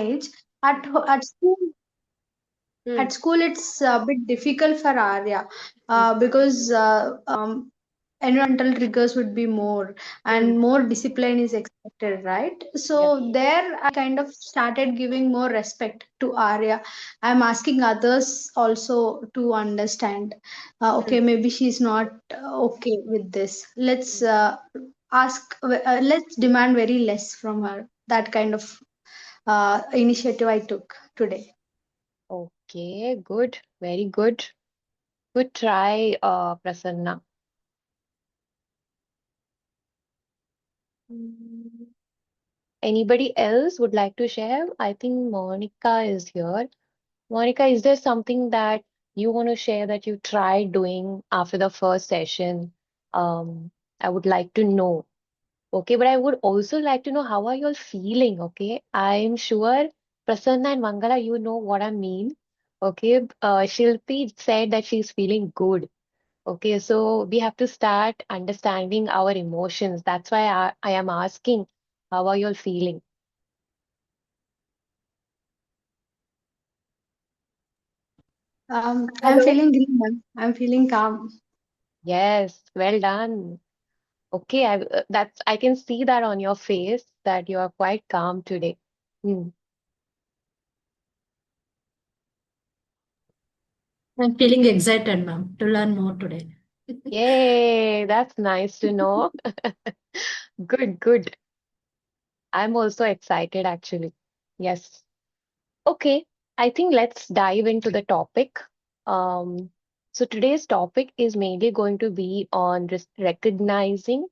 manage. At school, Hmm. it's a bit difficult for Arya Hmm. because environmental triggers would be more Hmm. and more discipline is expected, right? Yeah. So there I kind of started giving more respect to Arya. I'm asking others also to understand. Hmm. Okay, maybe she's not okay with this. Hmm. Let's demand very less from her. That kind of initiative I took today. Okay, good. Very good. Good try, Prasanna. Mm. Anybody else would like to share? I think Monica is here. Monica, is there something that you want to share that you tried doing after the first session? I would like to know. Okay, but I would also like to know how are you all feeling, okay? I'm sure Prasanna and Mangala, you know what I mean. Okay, Shilpi said that she's feeling good. Okay, so we have to start understanding our emotions. That's why I am asking, how are you all feeling? I'm Hello. feeling green, ma'am. I'm feeling calm. Yes, well done. Okay, I can see that on your face that you are quite calm today. Hmm. I'm feeling excited, ma'am, to learn more today. Yay, that's nice to know. Good, good. I'm also excited actually. Yes. Okay, I think let's dive into the topic. Um, so today's topic is mainly going to be on recognizing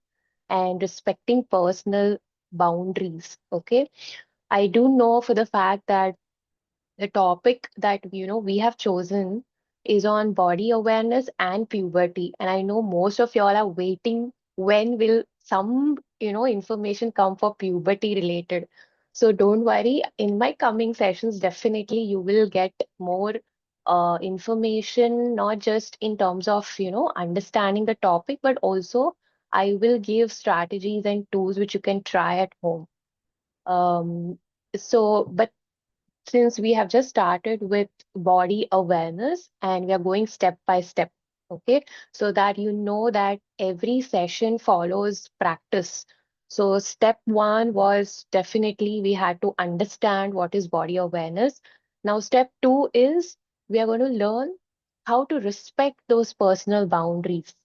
and respecting personal boundaries. Okay, I do know for the fact that the topic that we have chosen is on body awareness and puberty, and I know most of y'all are waiting when will some information come for puberty related. So don't worry, in my coming sessions definitely you will get more information, not just in terms of understanding the topic, but also I will give strategies and tools which you can try at home. But since we have just started with body awareness and we are going step by step, okay, so that you know that every session follows practice. So step one was definitely we had to understand what is body awareness. Now step two is we are going to learn how to respect those personal boundaries.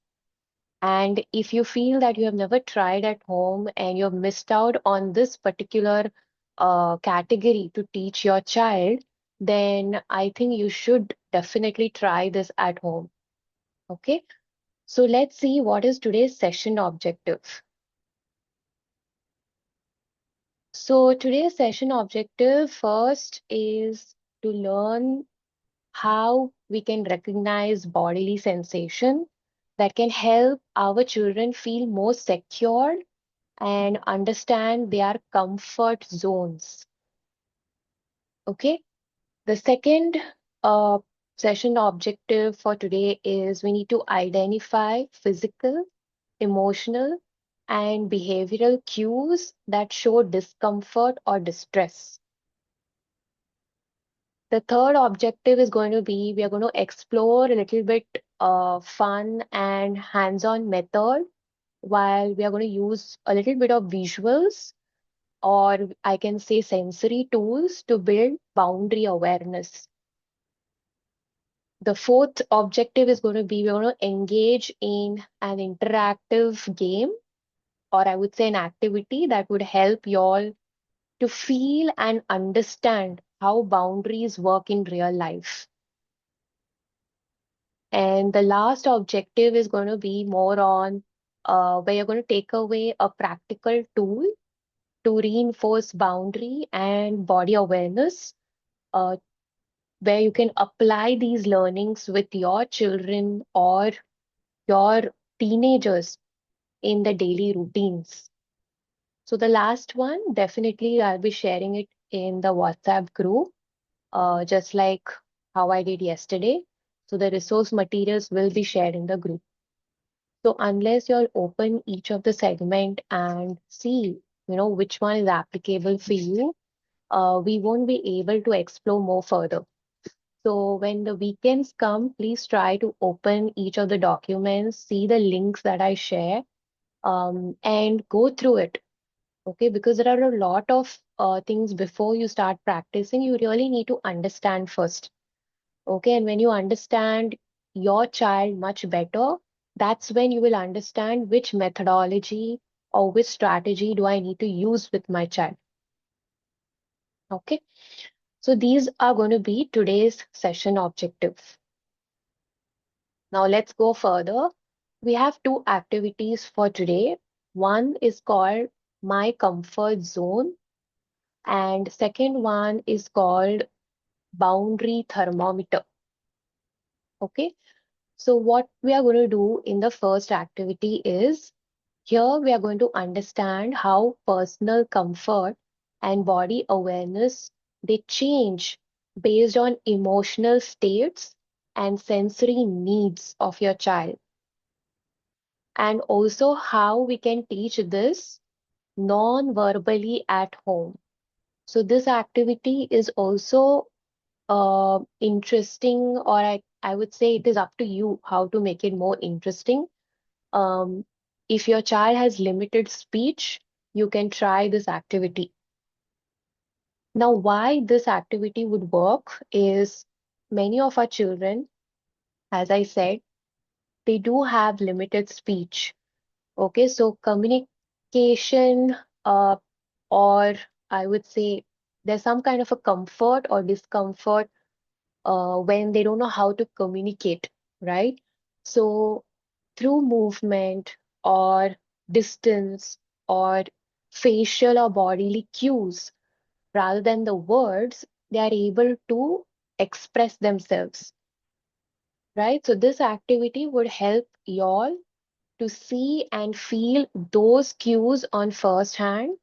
And if you feel that you have never tried at home and you have missed out on this particular category to teach your child, then I think you should definitely try this at home. Okay, so let's see what is today's session objective. So today's session objective first is to learn how we can recognize bodily sensation that can help our children feel more secure and understand their comfort zones. Okay. The second uh, session objective for today is we need to identify physical, emotional, and behavioral cues that show discomfort or distress. The third objective is going to be we are going to explore a little bit fun and hands-on method while we are going to use a little bit of visuals or I can say sensory tools to build boundary awareness. The fourth objective is going to be we're going to engage in an interactive game, or I would say an activity that would help y'all to feel and understand how boundaries work in real life. And the last objective is going to be more on where you're going to take away a practical tool to reinforce boundary and body awareness uh, where you can apply these learnings with your children or your teenagers in the daily routines. So the last one, definitely I'll be sharing it in the WhatsApp group, just like how I did yesterday. So the resource materials will be shared in the group. So unless you'll open each of the segment and see, which one is applicable for you, we won't be able to explore more further. So when the weekends come, please try to open each of the documents, see the links that I share, and go through it. Okay, because there are a lot of things before you start practicing, you really need to understand first. Okay, and when you understand your child much better, that's when you will understand which methodology or which strategy do I need to use with my child. Okay, so these are going to be today's session objectives. Now let's go further. We have two activities for today. One is called My Comfort Zone, and second one is called Boundary Thermometer. Okay, so what we are going to do in the first activity is here we are going to understand how personal comfort and body awareness they change based on emotional states and sensory needs of your child, and also how we can teach this non-verbally at home. So this activity is also interesting, or I would say it is up to you how to make it more interesting. Um, if your child has limited speech, you can try this activity. Now, why this activity would work is many of our children, as I said, they do have limited speech. Okay, so communication, or I would say there's some kind of a comfort or discomfort when they don't know how to communicate, right? So through movement or distance or facial or bodily cues, rather than the words, they are able to express themselves, right? So this activity would help y'all to see and feel those cues on first hand.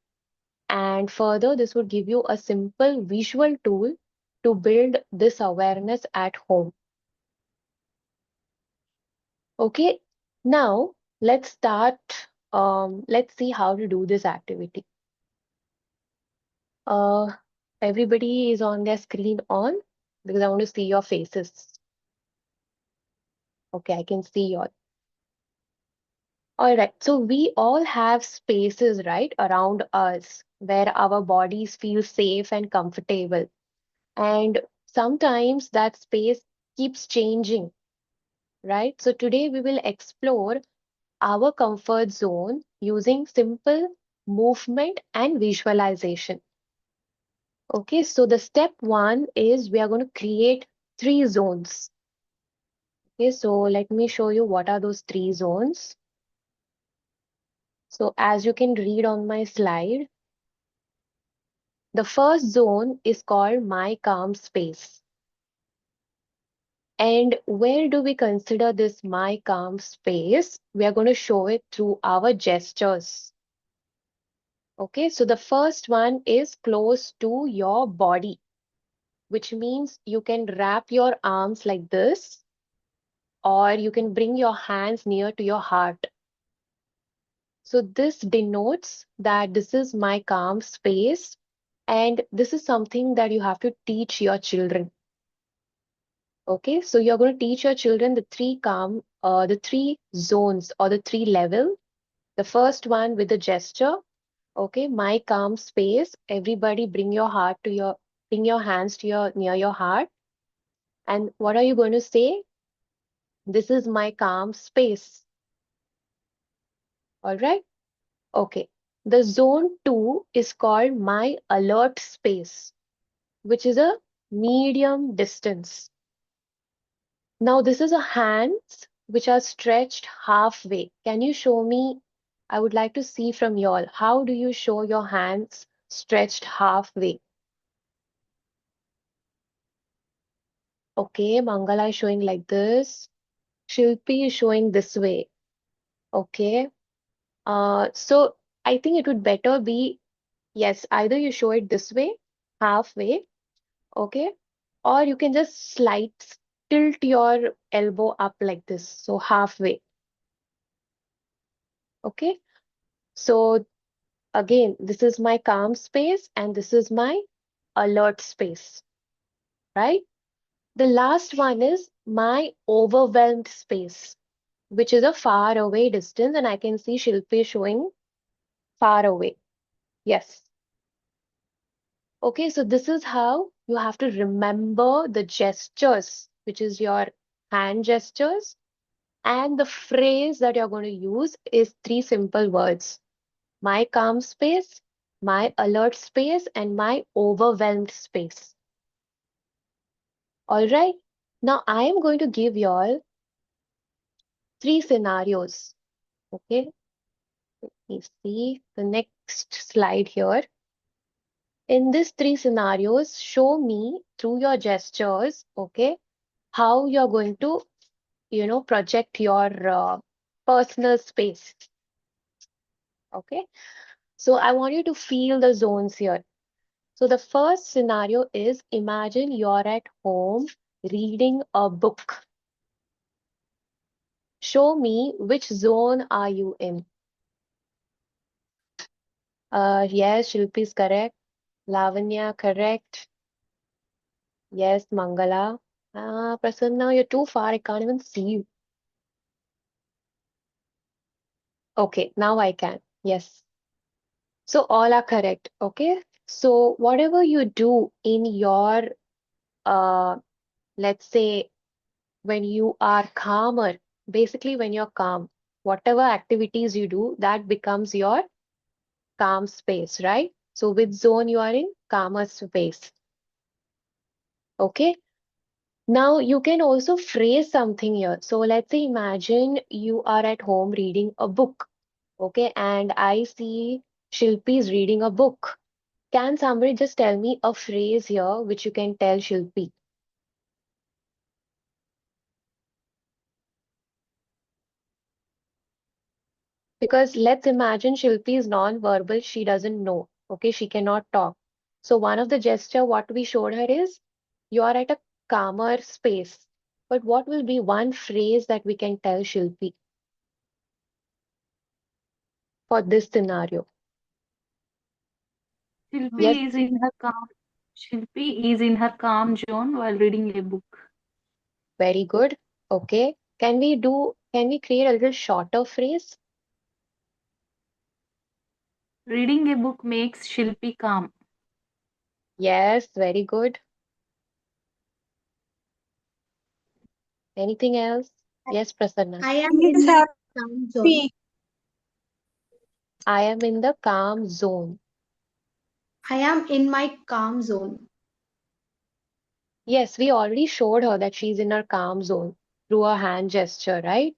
And further, this would give you a simple visual tool to build this awareness at home. Okay, now let's start. Let's see how to do this activity. Uh, Everybody is on their screen on because I want to see your faces. Okay, I can see your. All right, so we all have spaces, right, around us where our bodies feel safe and comfortable. And sometimes that space keeps changing, right? So today we will explore our comfort zone using simple movement and visualization. Okay, so the step one is we are going to create three zones. Okay, so let me show you what are those three zones. So as you can read on my slide, the first zone is called My Calm Space. And where do we consider this My Calm Space? We are going to show it through our gestures. Okay, so the first one is close to your body, which means you can wrap your arms like this, or you can bring your hands near to your heart. So this denotes that this is my calm space, and this is something that you have to teach your children. Okay, so you're going to teach your children the three zones or the three level. The first one with the gesture. Okay, my calm space. Everybody bring your hands to near your heart. And what are you going to say? This is my calm space. All right. Okay. The zone two is called my alert space, which is a medium distance. Now, this is a hands which are stretched halfway. Can you show me? I would like to see from you all. How do you show your hands stretched halfway? Okay, Mangala is showing like this. Shilpi is showing this way. Okay. So I think it would better be, yes, either you show it this way, halfway, okay, or you can just tilt your elbow up like this, so halfway, okay. So again, this is my calm space and this is my alert space, right? The last one is my overwhelmed space, which is a far away distance, and I can see Shilpi showing far away. Yes. Okay, so this is how you have to remember the gestures, which is your hand gestures, and the phrase that you're going to use is three simple words: my calm space, my alert space, and my overwhelmed space. All right. Now I am going to give you all three scenarios. Okay. You see the next slide here. In these three scenarios, show me through your gestures, okay, how you're going to, project your personal space. Okay. So I want you to feel the zones here. So the first scenario is imagine you're at home reading a book. Show me which zone are you in. Yes, Shilpi is correct. Lavanya, correct. Yes, Mangala. Prasanna, you're too far. I can't even see you. Okay, now I can. Yes. So all are correct. Okay. So whatever you do in your, uh, let's say when you are calmer, basically when you're calm, whatever activities you do, that becomes your calm space, right? So which zone you are in? Calmer space. Okay. Now you can also phrase something here. So let's say imagine you are at home reading a book. Okay, and I see Shilpi is reading a book. Can somebody just tell me a phrase here which you can tell Shilpi? Because let's imagine Shilpi is non-verbal, she doesn't know. Okay, she cannot talk. So one of the gesture what we showed her is you are at a calmer space. But what will be one phrase that we can tell Shilpi for this scenario? Yes, Shilpi is in her calm. Shilpi is in her calm zone while reading a book. very good. Okay. Can we create a little shorter phrase? Reading a book makes Shilpi calm. Yes, very good. Anything else? Yes, Prasanna. I am She's in my calm zone. happy. I am in the calm zone. I am in my calm zone. Yes, we already showed her that she's in her calm zone through her hand gesture, right?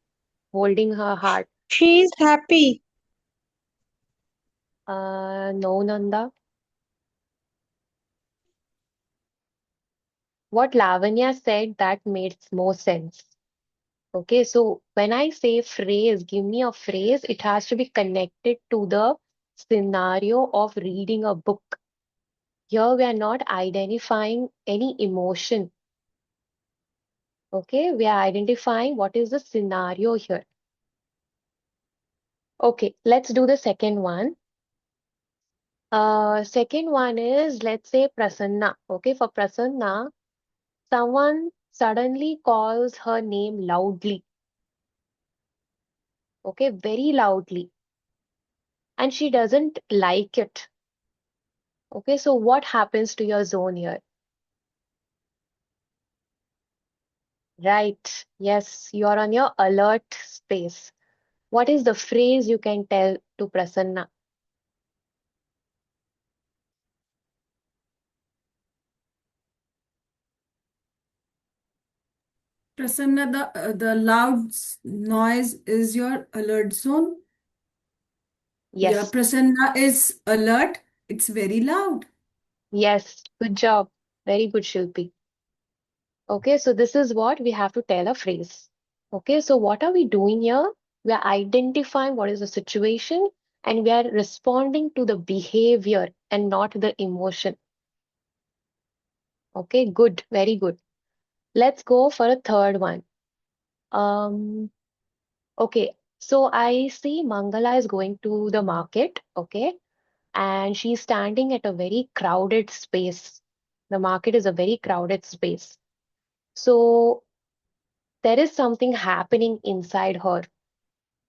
Holding her heart. She's happy. No, Nanda. What Lavanya said, that made more sense. Okay, so when I say phrase, give me a phrase, it has to be connected to the scenario of reading a book. Here we are not identifying any emotion. Okay, we are identifying what is the scenario here. Okay, let's do the second one. Second one is, let's say Prasanna. Okay, for Prasanna, someone suddenly calls her name loudly. Okay, very loudly. And she doesn't like it. Okay, so what happens to your zone here? Right. Yes, you're on your alert space. What is the phrase you can tell to Prasanna? Prasanna, the loud noise is your alert zone. Yeah, Yes. Prasanna is alert. It's very loud. Yes. Good job. Very good, Shilpi. Okay, so this is what we have to tell a phrase. Okay, so what are we doing here? We are identifying what is the situation and we are responding to the behavior and not the emotion. Okay, good, very good. Let's go for a third one. Um, okay, so I see Mangala is going to the market, okay, and she's standing at a very crowded space. The market is a very crowded space. So there is something happening inside her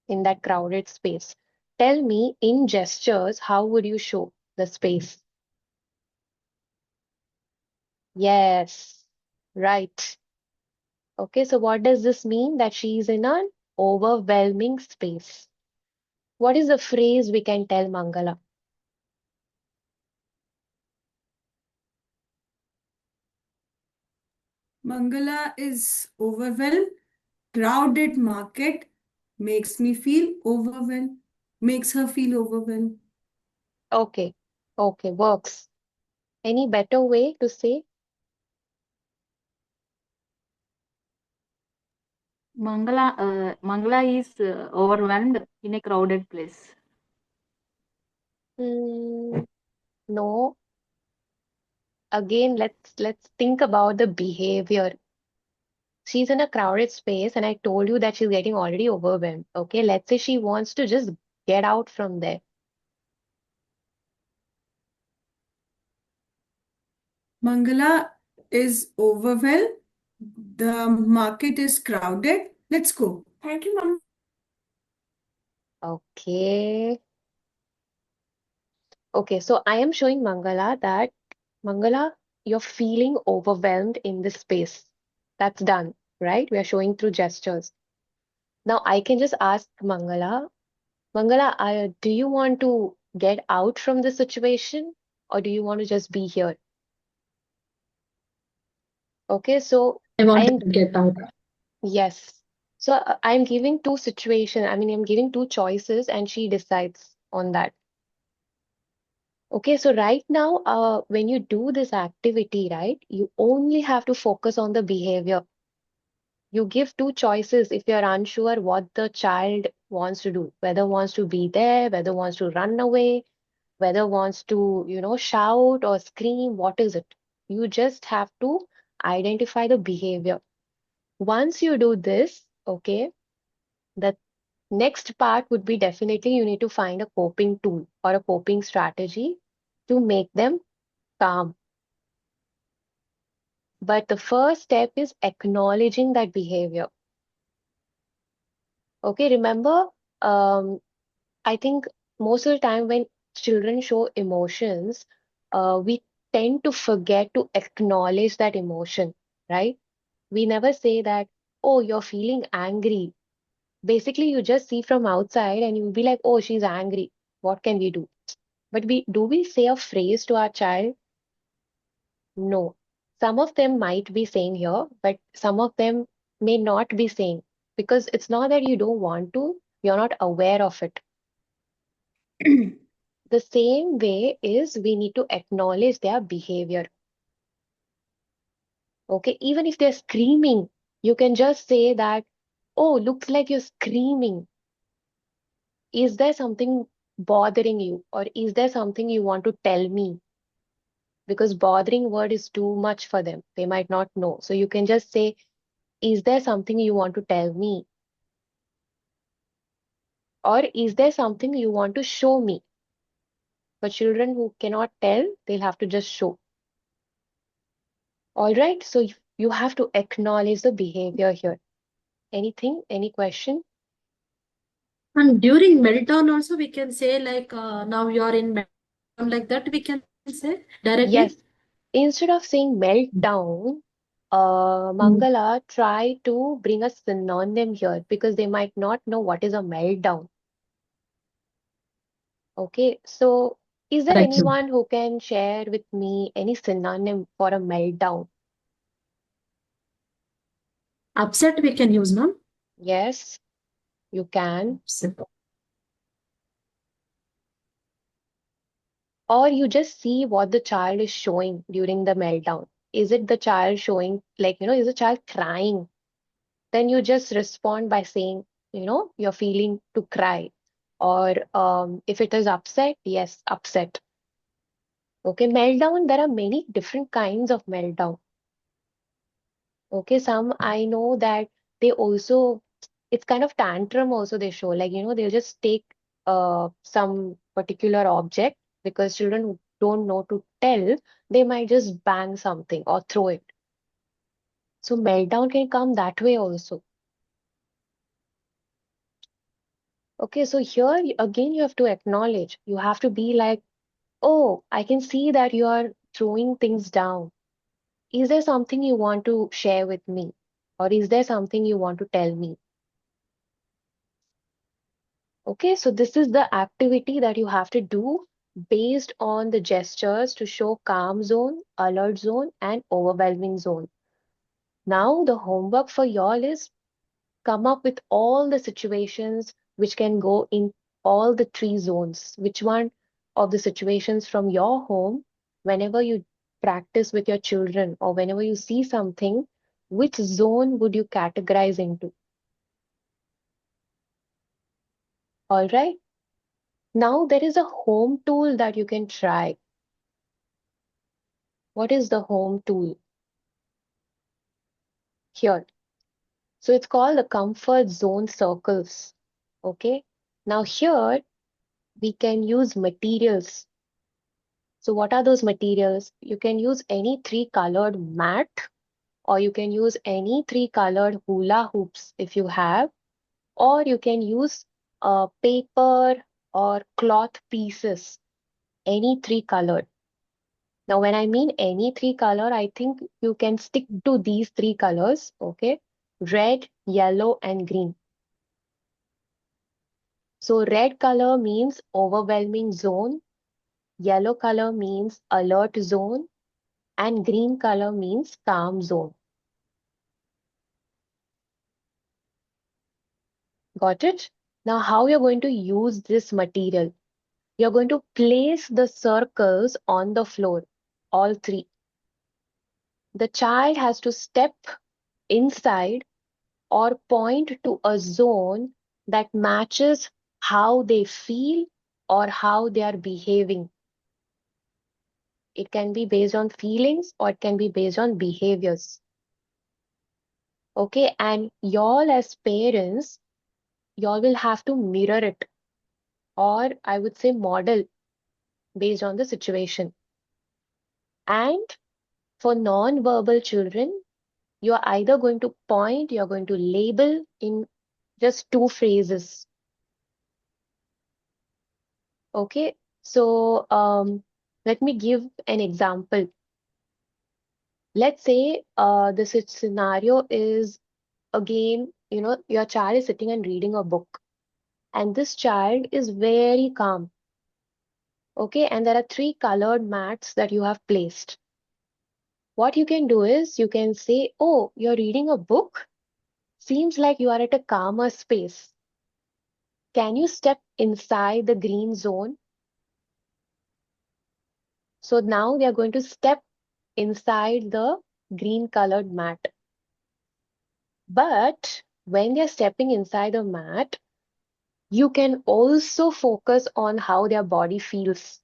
in that crowded space. Tell me in gestures, how would you show the space? Yes, right. Okay, so what does this mean? That she is in an overwhelming space. What is the phrase we can tell Mangala? Mangala is overwhelmed. Crowded market makes me feel overwhelmed. Makes her feel overwhelmed. Okay, okay, works. Any better way to say? Mangala is overwhelmed in a crowded place. No. Again, let's think about the behavior. She's in a crowded space, and I told you that she's getting already overwhelmed. Okay, let's say she wants to just get out from there. Mangala is overwhelmed. The market is crowded. Let's go. Thank you, Mom. Okay. Okay, so I am showing Mangala that Mangala, you're feeling overwhelmed in this space. That's done, right? We are showing through gestures. Now I can just ask Mangala, do you want to get out from the situation or do you want to just be here? Okay, so I want I'm to get out. yes. So I'm giving two situations. I mean, I'm giving two choices and she decides on that. Okay, so right now, when you do this activity, right, you only have to focus on the behavior. You give two choices if you're unsure what the child wants to do, whether wants to be there, whether wants to run away, whether wants to, shout or scream, what is it? You just have to identify the behavior. Once you do this, okay, the next part would be definitely you need to find a coping tool or a coping strategy to make them calm. But the first step is acknowledging that behavior. Okay, remember, um, I think most of the time when children show emotions, we tend to forget to acknowledge that emotion, right? We never say that, oh, you're feeling angry. Basically, you just see from outside and you'll be like, oh, she's angry. What can we do? But we say a phrase to our child? No. Some of them might be saying here, but some of them may not be saying because it's not that you don't want to, you're not aware of it. The same way is we need to acknowledge their behavior. Okay, even if they're screaming, you can just say that, oh, looks like you're screaming. Is there something bothering you, or is there something you want to tell me? Because bothering word is too much for them. They might not know. So you can just say, is there something you want to tell me? Or is there something you want to show me? For children who cannot tell, they'll have to just show. All right, so you have to acknowledge the behavior here. Anything? Any question? And during meltdown also we can say like now you are in meltdown, like that we can say Yes. directly. Instead of saying meltdown, Mm. Mangala, try to bring a synonym here because they might not know what is a meltdown. Okay, so is there Correct, ma'am. anyone who can share with me any synonym for a meltdown? Upset we can use, ma'am. Yes, you can. Upset. Or you just see what the child is showing during the meltdown. Is it the child showing, like, is the child crying? Then you just respond by saying, you're feeling to cry. Or if it is upset, yes, upset. Okay, meltdown, there are many different kinds of meltdown. Okay, some I know that they also, it's kind of tantrum also they show. Like, they'll just take some particular object because children don't know to tell, they might just bang something or throw it. So meltdown can come that way also. Okay, so here again you have to acknowledge. You have to be like, oh, I can see that you are throwing things down. Is there something you want to share with me? Or is there something you want to tell me? Okay, so this is the activity that you have to do based on the gestures to show calm zone, alert zone, and overwhelming zone. Now, the homework for y'all is come up with all the situations which can go in all the three zones. Which one of the situations from your home, whenever you practice with your children or whenever you see something, which zone would you categorize into? All right. Now there is a home tool that you can try. What is the home tool? Here. So it's called the comfort zone circles. Okay. Now here we can use materials. So what are those materials? You can use any three colored mat, or you can use any three colored hula hoops if you have, or you can use paper or cloth pieces, any three colored. Now, when I mean any three color, I think you can stick to these three colors, okay? Red, yellow, and green. So red color means overwhelming zone, yellow color means alert zone, and green color means calm zone. Got it? Now, how you're going to use this material? You're going to place the circles on the floor, all three. The child has to step inside or point to a zone that matches how they feel or how they are behaving. It can be based on feelings or it can be based on behaviors. Okay, and y'all as parents, y'all will have to mirror it, or I would say model based on the situation. And for non-verbal children, you are either going to point, you're going to label in just two phrases. Okay, so let me give an example. Let's say the scenario is again, your child is sitting and reading a book, and this child is very calm. Okay, and there are three colored mats that you have placed. What you can do is you can say, oh, you're reading a book? Seems like you are at a calmer space. Can you step inside the green zone? So now they are going to step inside the green colored mat. But when they're stepping inside the mat, you can also focus on how their body feels.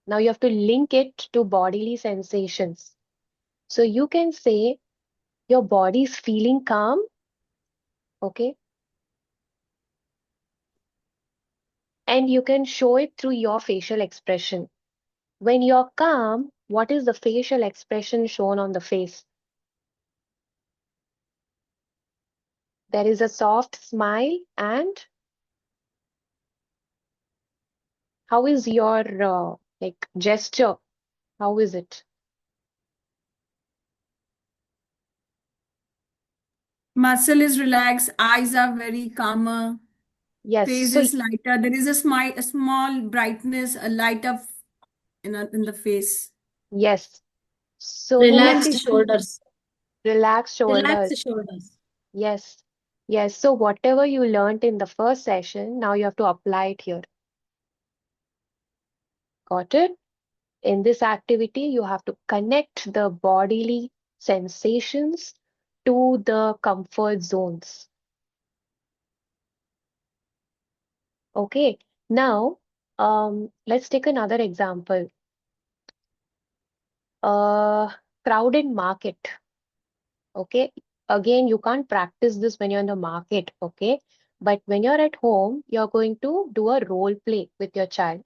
Now you have to link it to bodily sensations. So you can say your body is feeling calm, okay? And you can show it through your facial expression. When you're calm, what is the facial expression shown on the face? There is a soft smile, and how is your gesture? How is it? Muscle is relaxed, eyes are very calmer, Yes. face So is lighter. There is a smile, a small brightness, a light up in the face. yes. So you can Relaxed see shoulders. relaxed shoulders. Relaxed shoulders. Yes. Yes. So whatever you learned in the first session, now you have to apply it here. Got it? In this activity, you have to connect the bodily sensations to the comfort zones. Okay. Now, let's take another example. Crowded market. Okay. Again, you can't practice this when you're in the market. Okay. But when you're at home, you're going to do a role play with your child.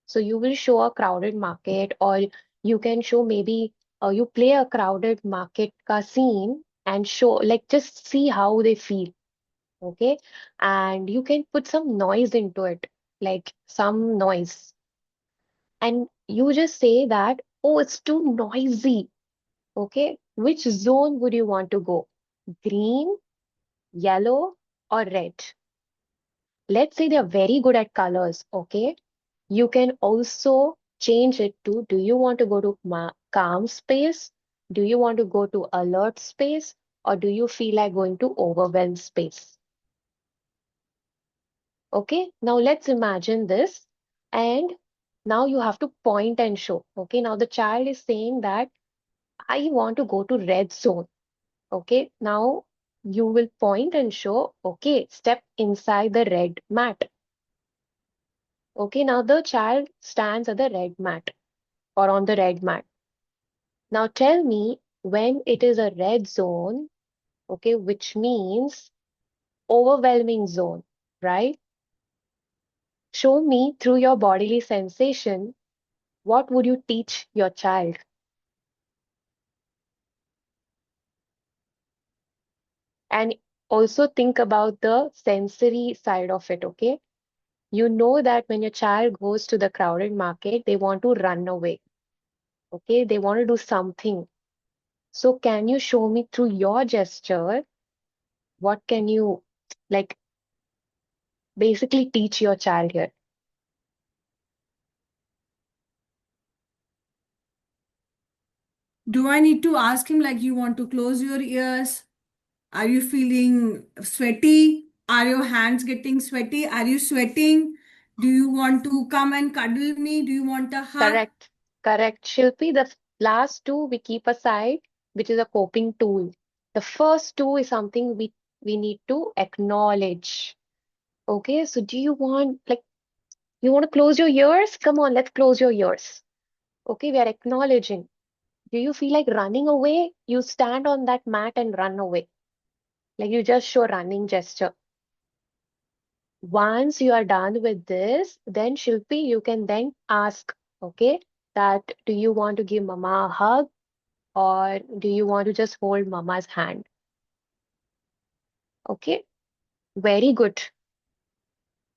So you will show a crowded market, or you can show maybe you play a crowded market ka scene and show, like, just see how they feel. Okay. And you can put some noise into it, like some noise. And you just say that, oh, it's too noisy. Okay. Which zone would you want to go? Green, yellow, or red? Let's say they're very good at colors. Okay. You can also change it to, do you want to go to calm space? Do you want to go to alert space? Or do you feel like going to overwhelmed space? Okay, now let's imagine this. And now you have to point and show. Okay, now the child is saying that I want to go to red zone. Okay, now you will point and show, okay, step inside the red mat. Okay, now the child stands at the red mat or on the red mat. Now tell me when it is a red zone, okay, which means overwhelming zone, right? Show me through your bodily sensation, what would you teach your child? And also think about the sensory side of it, okay? You know that when your child goes to the crowded market, they want to run away, okay? They want to do something. So can you show me through your gesture, what can you, like, basically teach your child here? Do I need to ask him like you want to close your ears? Are you feeling sweaty? Are your hands getting sweaty? Are you sweating? Do you want to come and cuddle me? Do you want a hug? Correct, correct. Shilpi, the last two we keep aside, which is a coping tool. The first two is something we need to acknowledge. Okay, so do you want, like, you want to close your ears? Come on, let's close your ears. Okay, we are acknowledging. Do you feel like running away? You stand on that mat and run away. Like you just show running gesture. Once you are done with this, then Shilpi, you can then ask, okay, that do you want to give mama a hug, or do you want to just hold mama's hand? Okay, very good.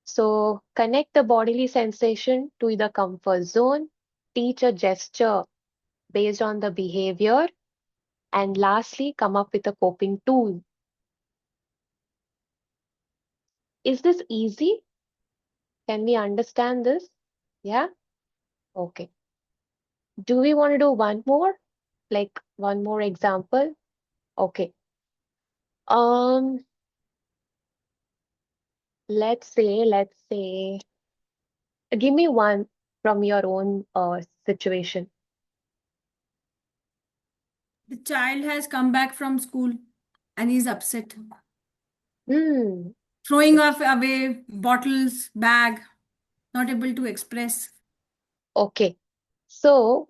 So connect the bodily sensation to the comfort zone, teach a gesture based on the behavior, and lastly, come up with a coping tool. Is this easy? Can we understand this? Yeah? Okay. Do we want to do one more? Like one more example? Okay. Um, let's say, give me one from your own situation. The child has come back from school and he's upset. Hmm. Throwing off away bottles, bag, not able to express. Okay. So,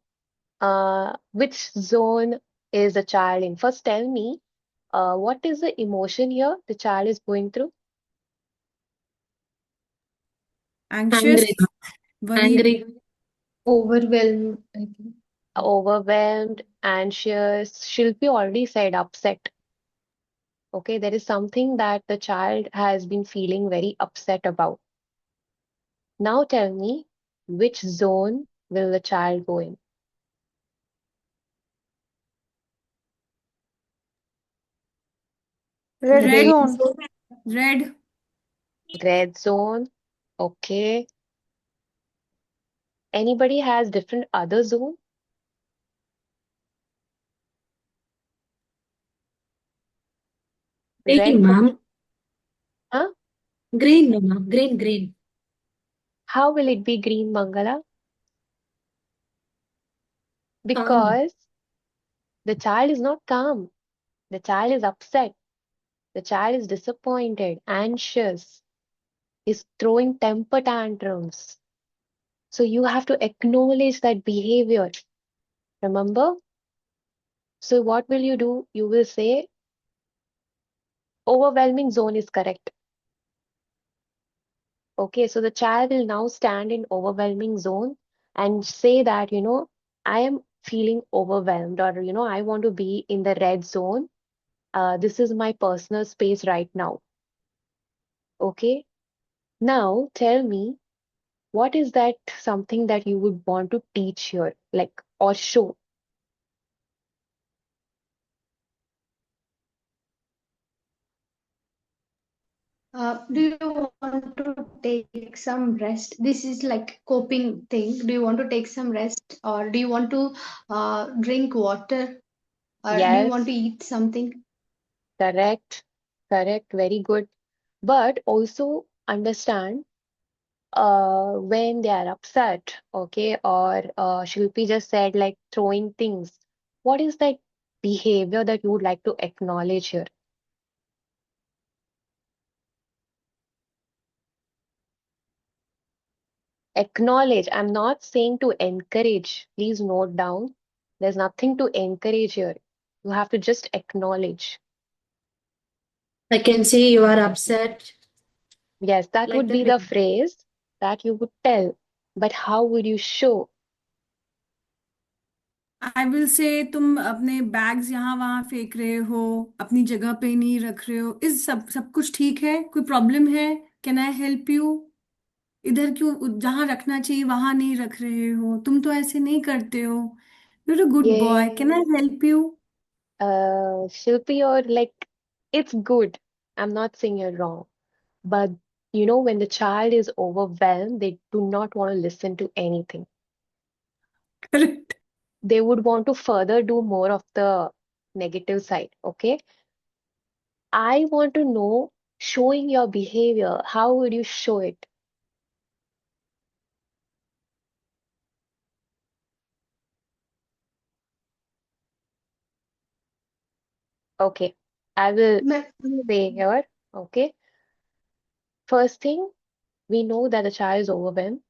which zone is the child in? First, tell me, what is the emotion here the child is going through? Anxious, Angry. worried. Angry. Overwhelmed, I think. Overwhelmed, anxious. Shilpi already said upset. Okay, there is something that the child has been feeling very upset about. Now tell me, which zone will the child go in? Red Red, zone. red, Red zone. Okay. Anybody has different other zone? Green, Red for, ma'am. huh? Green, no, ma'am. Green, green. How will it be green, Mangala? Calm. Because the child is not calm. The child is upset. The child is disappointed, anxious, is throwing temper tantrums. So you have to acknowledge that behavior. Remember? So what will you do? You will say overwhelming zone is correct. Okay, so the child will now stand in overwhelming zone and say that, I am feeling overwhelmed, or, I want to be in the red zone. This is my personal space right now. Okay, now tell me, what is that something that you would want to teach here, like, or show? Do you want to take some rest? This is like coping thing. Do you want to take some rest, or do you want to drink water, or do you want to Yes, eat something? correct, correct, very good. But also understand when they are upset, okay, or Shilpi just said like throwing things. What is that behavior that you would like to acknowledge here? Acknowledge. I'm not saying to encourage. Please note down. There's nothing to encourage here. You have to just acknowledge. I can say you are upset Yes, that like would that. be the phrase that you would tell. But how would you show? I will say तुम अपने bags यहाँ वहां फेंक रहे हो, अपनी जगह पे नहीं रख रहे हो, इस सब सब कुछ ठीक है? कोई प्रॉब्लम है? Can I help you? इधर क्यों, जहाँ रखना चाहिए वहां नहीं रख रहे हो, तुम तो ऐसे नहीं करते हो, you are a good boy, can I ये help you? Shilpi, or like, it's good. I'm not saying you're wrong. But when the child is overwhelmed, they do not want to listen to anything. Correct. They would want to further do more of the negative side. Okay. I want to know, showing your behavior, how would you show it? Okay. I will Me- say here. Okay. First thing, we know that the child is overwhelmed.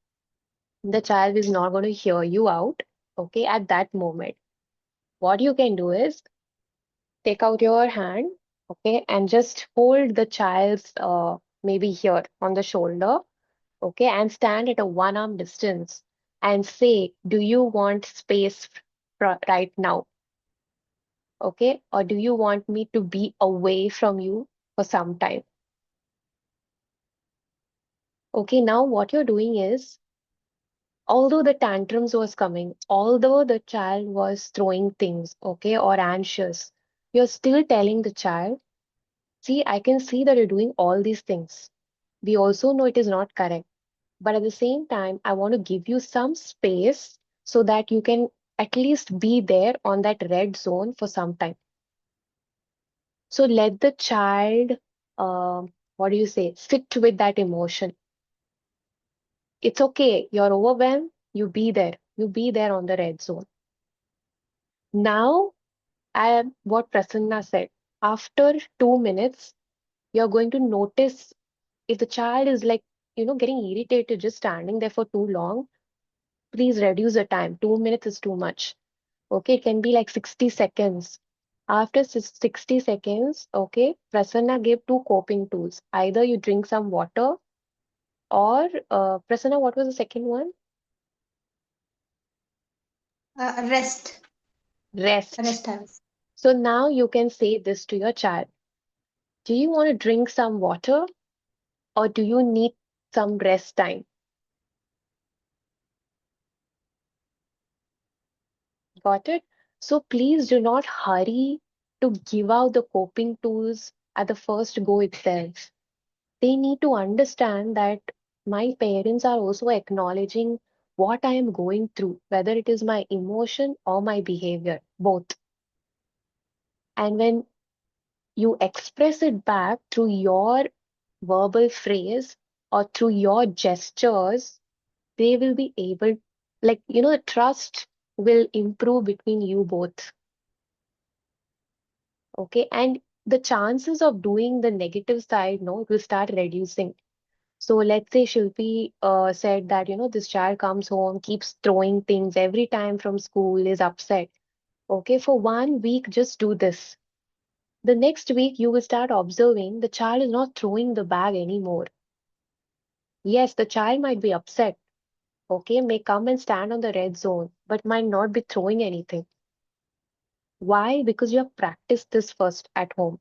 The child is not going to hear you out. Okay. At that moment, what you can do is take out your hand, okay, and just hold the child's maybe here on the shoulder, okay, and stand at a one arm distance and say, do you want space right now? Okay, or do you want me to be away from you for some time? Okay, now what you're doing is, although the tantrums was coming, although the child was throwing things, okay, or anxious, you're still telling the child, see, I can see that you're doing all these things. We also know it is not correct. But at the same time, I want to give you some space so that you can at least be there on that red zone for some time. So let the child, uh, what do you say, sit with that emotion. It's okay. You're overwhelmed. You be there. You be there on the red zone. Now, I am what Prasanna said. After 2 minutes, you're going to notice if the child is like, getting irritated just standing there for too long. Please reduce the time. 2 minutes is too much. Okay, it can be like 60 seconds. After 60 seconds, okay, Prasanna gave two coping tools. Either you drink some water, or Prasanna, what was the second one? Rest. Rest. Rest house. So now you can say this to your child. Do you want to drink some water, or do you need some rest time? Got it? So please do not hurry to give out the coping tools at the first go itself. They need to understand that my parents are also acknowledging what I am going through, whether it is my emotion or my behavior, both. And when you express it back through your verbal phrase or through your gestures, they will be able, like, the trust will improve between you both. Okay. And the chances of doing the negative side, no, will start reducing. So let's say Shilpi said that, this child comes home, keeps throwing things every time from school, is upset. Okay, for 1 week, just do this. The next week, you will start observing the child is not throwing the bag anymore. Yes, the child might be upset, okay, may come and stand on the red zone, but might not be throwing anything. Why? Because you have practiced this first at home.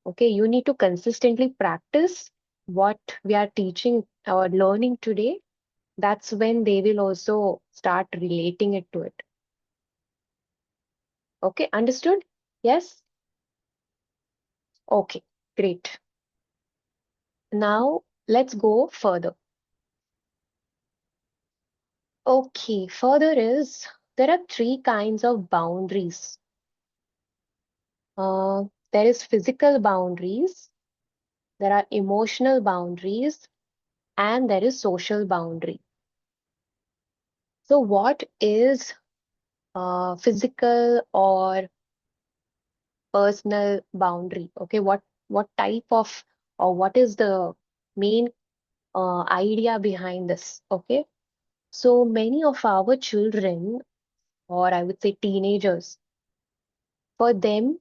Okay, you need to consistently practice what we are teaching or learning today. That's when they will also start relating it to it. Okay, understood? Yes? Okay, great. Now let's go further. Okay, further is there are three kinds of boundaries. Uh, there is physical boundaries, there are emotional boundaries, and there is social boundary. So, what is physical or personal boundary? Okay, what type of or what is the main idea behind this? Okay, so many of our children, or I would say teenagers, for them,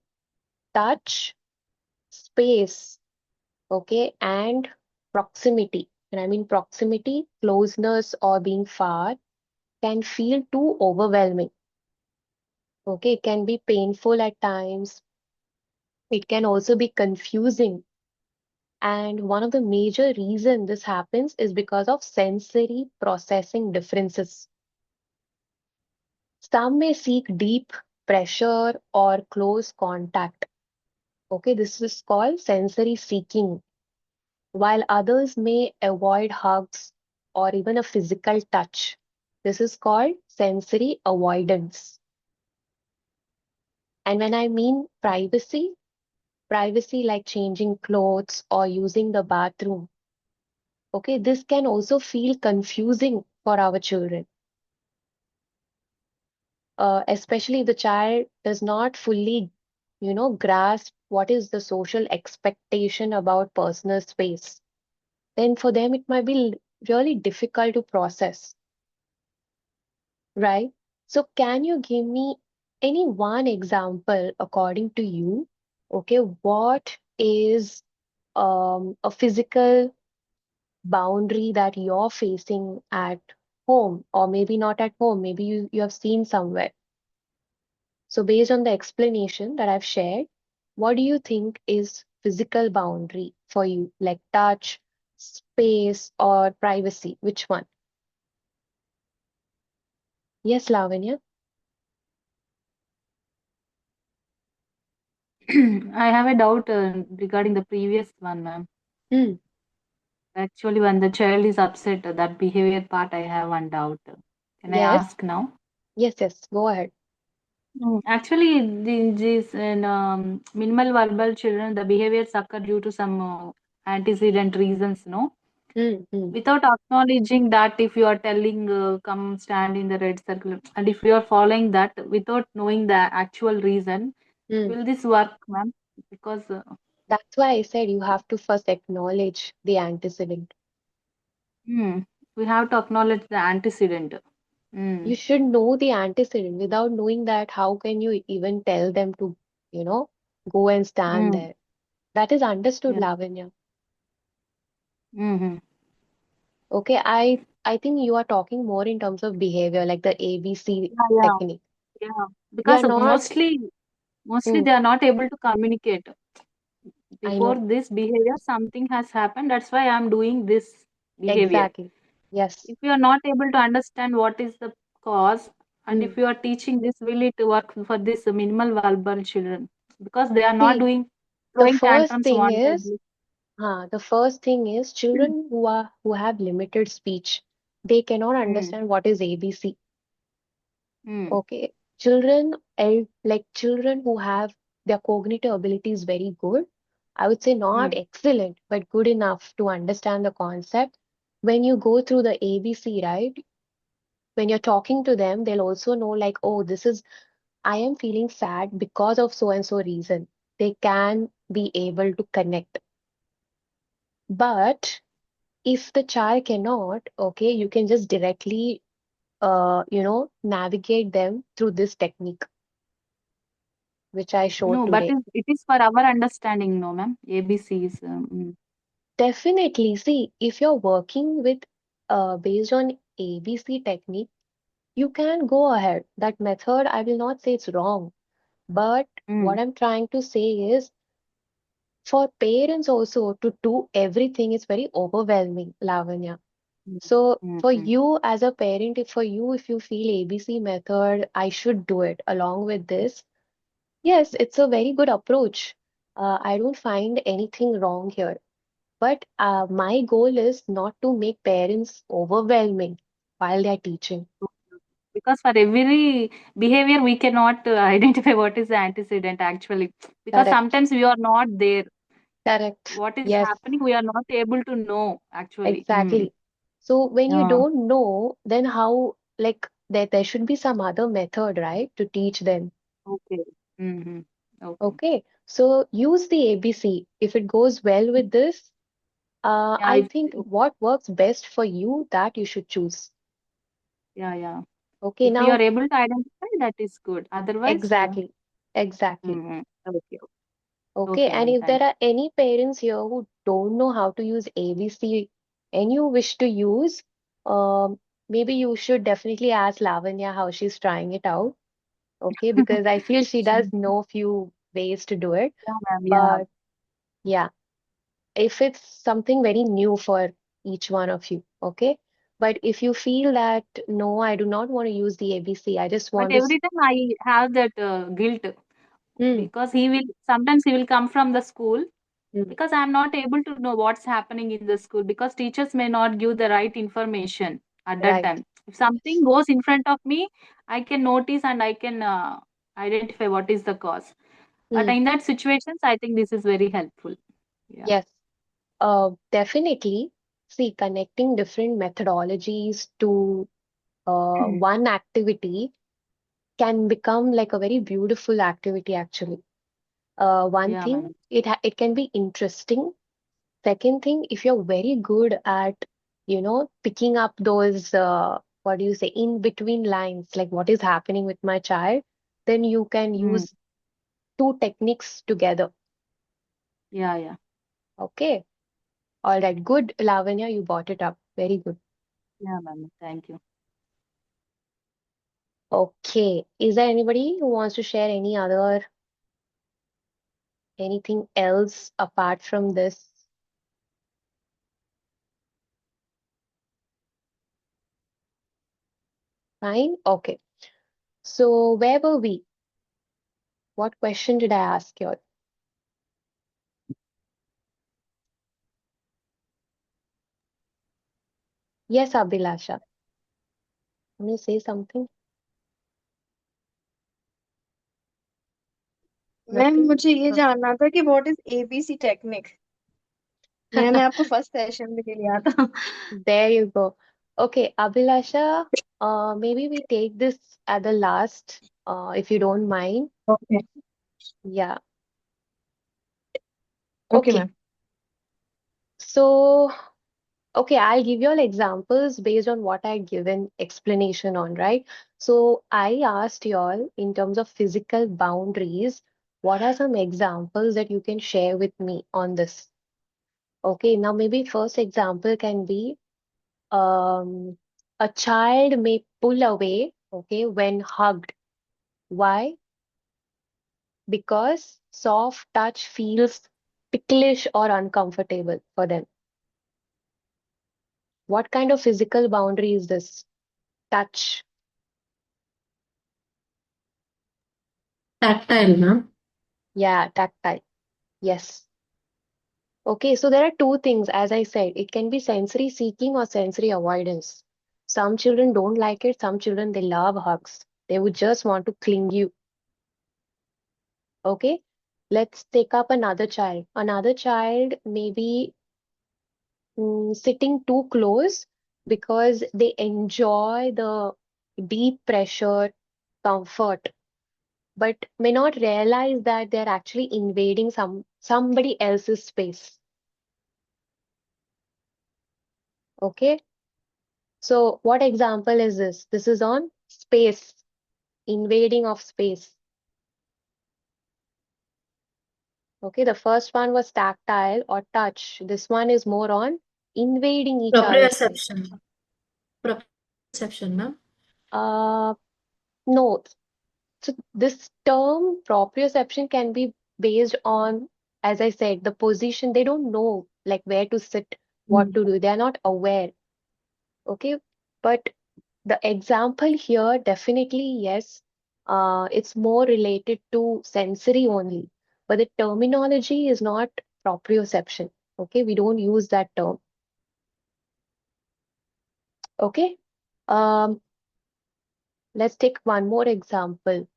touch, space, okay, and proximity. And I mean proximity, closeness, or being far can feel too overwhelming. Okay, it can be painful at times. It can also be confusing. And one of the major reasons this happens is because of sensory processing differences. Some may seek deep pressure or close contact. Okay, this is called sensory seeking, while others may avoid hugs or even a physical touch. This is called sensory avoidance. And when I mean privacy like changing clothes or using the bathroom, okay, this can also feel confusing for our children, especially if the child does not fully, grasp what is the social expectation about personal space. Then for them, it might be really difficult to process, right? So, can you give me any one example according to you? Okay, what is a physical boundary that you're facing at home, or maybe not at home, maybe you have seen somewhere. So, based on the explanation that I've shared, what do you think is physical boundary for you, like touch, space, or privacy? Which one? Yes, Lavanya. I have a doubt regarding the previous one, ma'am. Hmm. Actually, when the child is upset, that behavior part, I have one doubt. Can I Yes, ask now? yes, go ahead. Actually, these minimal verbal children, the behaviors occur due to some antecedent reasons, no? Hmm. Without acknowledging that, if you are telling, come stand in the red circle, and if you are following that without knowing the actual reason, Hmm. will this work, ma'am? Because That's why I said you have to first acknowledge the antecedent. hmm, we have to acknowledge the antecedent. You Mm. should know the antecedent. Without knowing that, how can you even tell them to, you know, go and stand Mm. there? That is understood, Yeah. Lavanya. Mm-hmm. Okay, I think you are talking more in terms of behavior, like the ABC Yeah, yeah, technique. yeah. We are Because not, mostly hmm, they are not able to communicate. I Before know, this behavior, something has happened. That's why I'm doing this behavior. exactly. Yes. If you are not able to understand what is the cause, and Hmm. if you are teaching this, will it work for this minimal verbal children? Because they are not See, doing the throwing first tantrums thing is, wantedly. children who have limited speech, they cannot Mm. understand what is ABC. Mm. Okay, like children who have their cognitive ability is very good. I would say not Mm. excellent, but good enough to understand the concept. When you go through the ABC, right? When you're talking to them, they'll also know like, oh, I am feeling sad because of so and so reason. They can be able to connect. But if the child cannot, okay, you can just directly, navigate them through this technique, which I showed No, but today. it is for our understanding, no, ma'am. ABC is. Definitely. See, if you're working with based on ABC technique, you can go ahead. That method, I will not say it's wrong, but what Mm, I'm trying to say is for parents also to do everything is very overwhelming, Lavanya. mm, So for mm. you as a parent, if for you, if you feel ABC method, I should do it along with this. Yes, it's a very good approach. I don't find anything wrong here. But my goal is not to make parents overwhelming while they're teaching. Because for every behavior, we cannot identify what is the antecedent actually. Because Correct. sometimes we are not there. Correct. What is Yes, happening, we are not able to know actually. exactly. So when you Yeah. don't know, then how, like, there should be some other method, right, to teach them. Okay. Mm-hmm. Okay. Okay. So use the ABC. If it goes well with this, Yeah. I think what works best for you, that you should choose. Yeah. Yeah. Okay. If we are Now, able to identify, that is good. Otherwise, exactly. Exactly. okay. Okay, Okay, and ma'am. if there Thank are any parents here who don't know how to use ABC and you wish to use, um, maybe you should definitely ask Lavanya how she's trying it out. Okay, you. because I feel she does know few ways to do it. Yeah, ma'am. Yeah. But yeah, if it's something very new for each one of you, okay? But if you feel that no, I do not want to use the ABC, I just But want to. every time I have that guilt Hmm, because he will come from the school hmm, because I'm not able to know what's happening in the school because teachers may not give the right information at that right. time. If something goes in front of me, I can notice and I can identify what is the cause. But Hmm, in that situations, I think this is very helpful. Yeah. yes. Definitely. See, connecting different methodologies to one activity can become like a very beautiful activity, actually. One Yeah, thing, ma'am. it can be interesting. Second thing, if you're very good at, picking up those, what do you say, in between lines, like what is happening with my child, then you can Mm. use two techniques together. Yeah, yeah. Okay. All right. Good, Lavanya, you brought it up. Very good. Yeah, ma'am. Thank you. Okay. Is there anybody who wants to share anything else apart from this? Fine. Okay. So where were we? What question did I ask you? Yes, Abhilasha. Want to say something? Ma'am Nothing? मुझे ये Huh. जानना था कि what is ABC technique मैंने आपको first session में लिया था There you go. Okay, Abhilasha, maybe we take this at the last, if you don't mind. Okay Yeah. Okay Okay. Ma'am So, okay, I'll give you all examples based on what I given explanation on, right? So I asked you all in terms of physical boundaries, what are some examples that you can share with me on this? Okay, now maybe first example can be a child may pull away, okay, when hugged. Why? Because soft touch feels ticklish or uncomfortable for them. What kind of physical boundary is this? Touch. Tactile, ma'am. Yeah, tactile. Yes. Okay, so there are two things, as I said, it can be sensory seeking or sensory avoidance. Some children don't like it, some children they love hugs. They would just want to cling you. Okay, let's take up another child. Another child may be sitting too close because they enjoy the deep pressure, comfort, but may not realize that they're actually invading somebody else's space. Okay. So what example is this? This is on space, invading of space. Okay, the first one was tactile or touch. This one is more on invading each other's space. Proprioception. Proprioception, ma'am. Uh, no. So this term proprioception can be based on, as I said, the position. They don't know like where to sit, what to do. They are not aware. Okay, but the example here, definitely yes, it's more related to sensory only, but the terminology is not proprioception. Okay, we don't use that term. Okay, um, let's take one more example.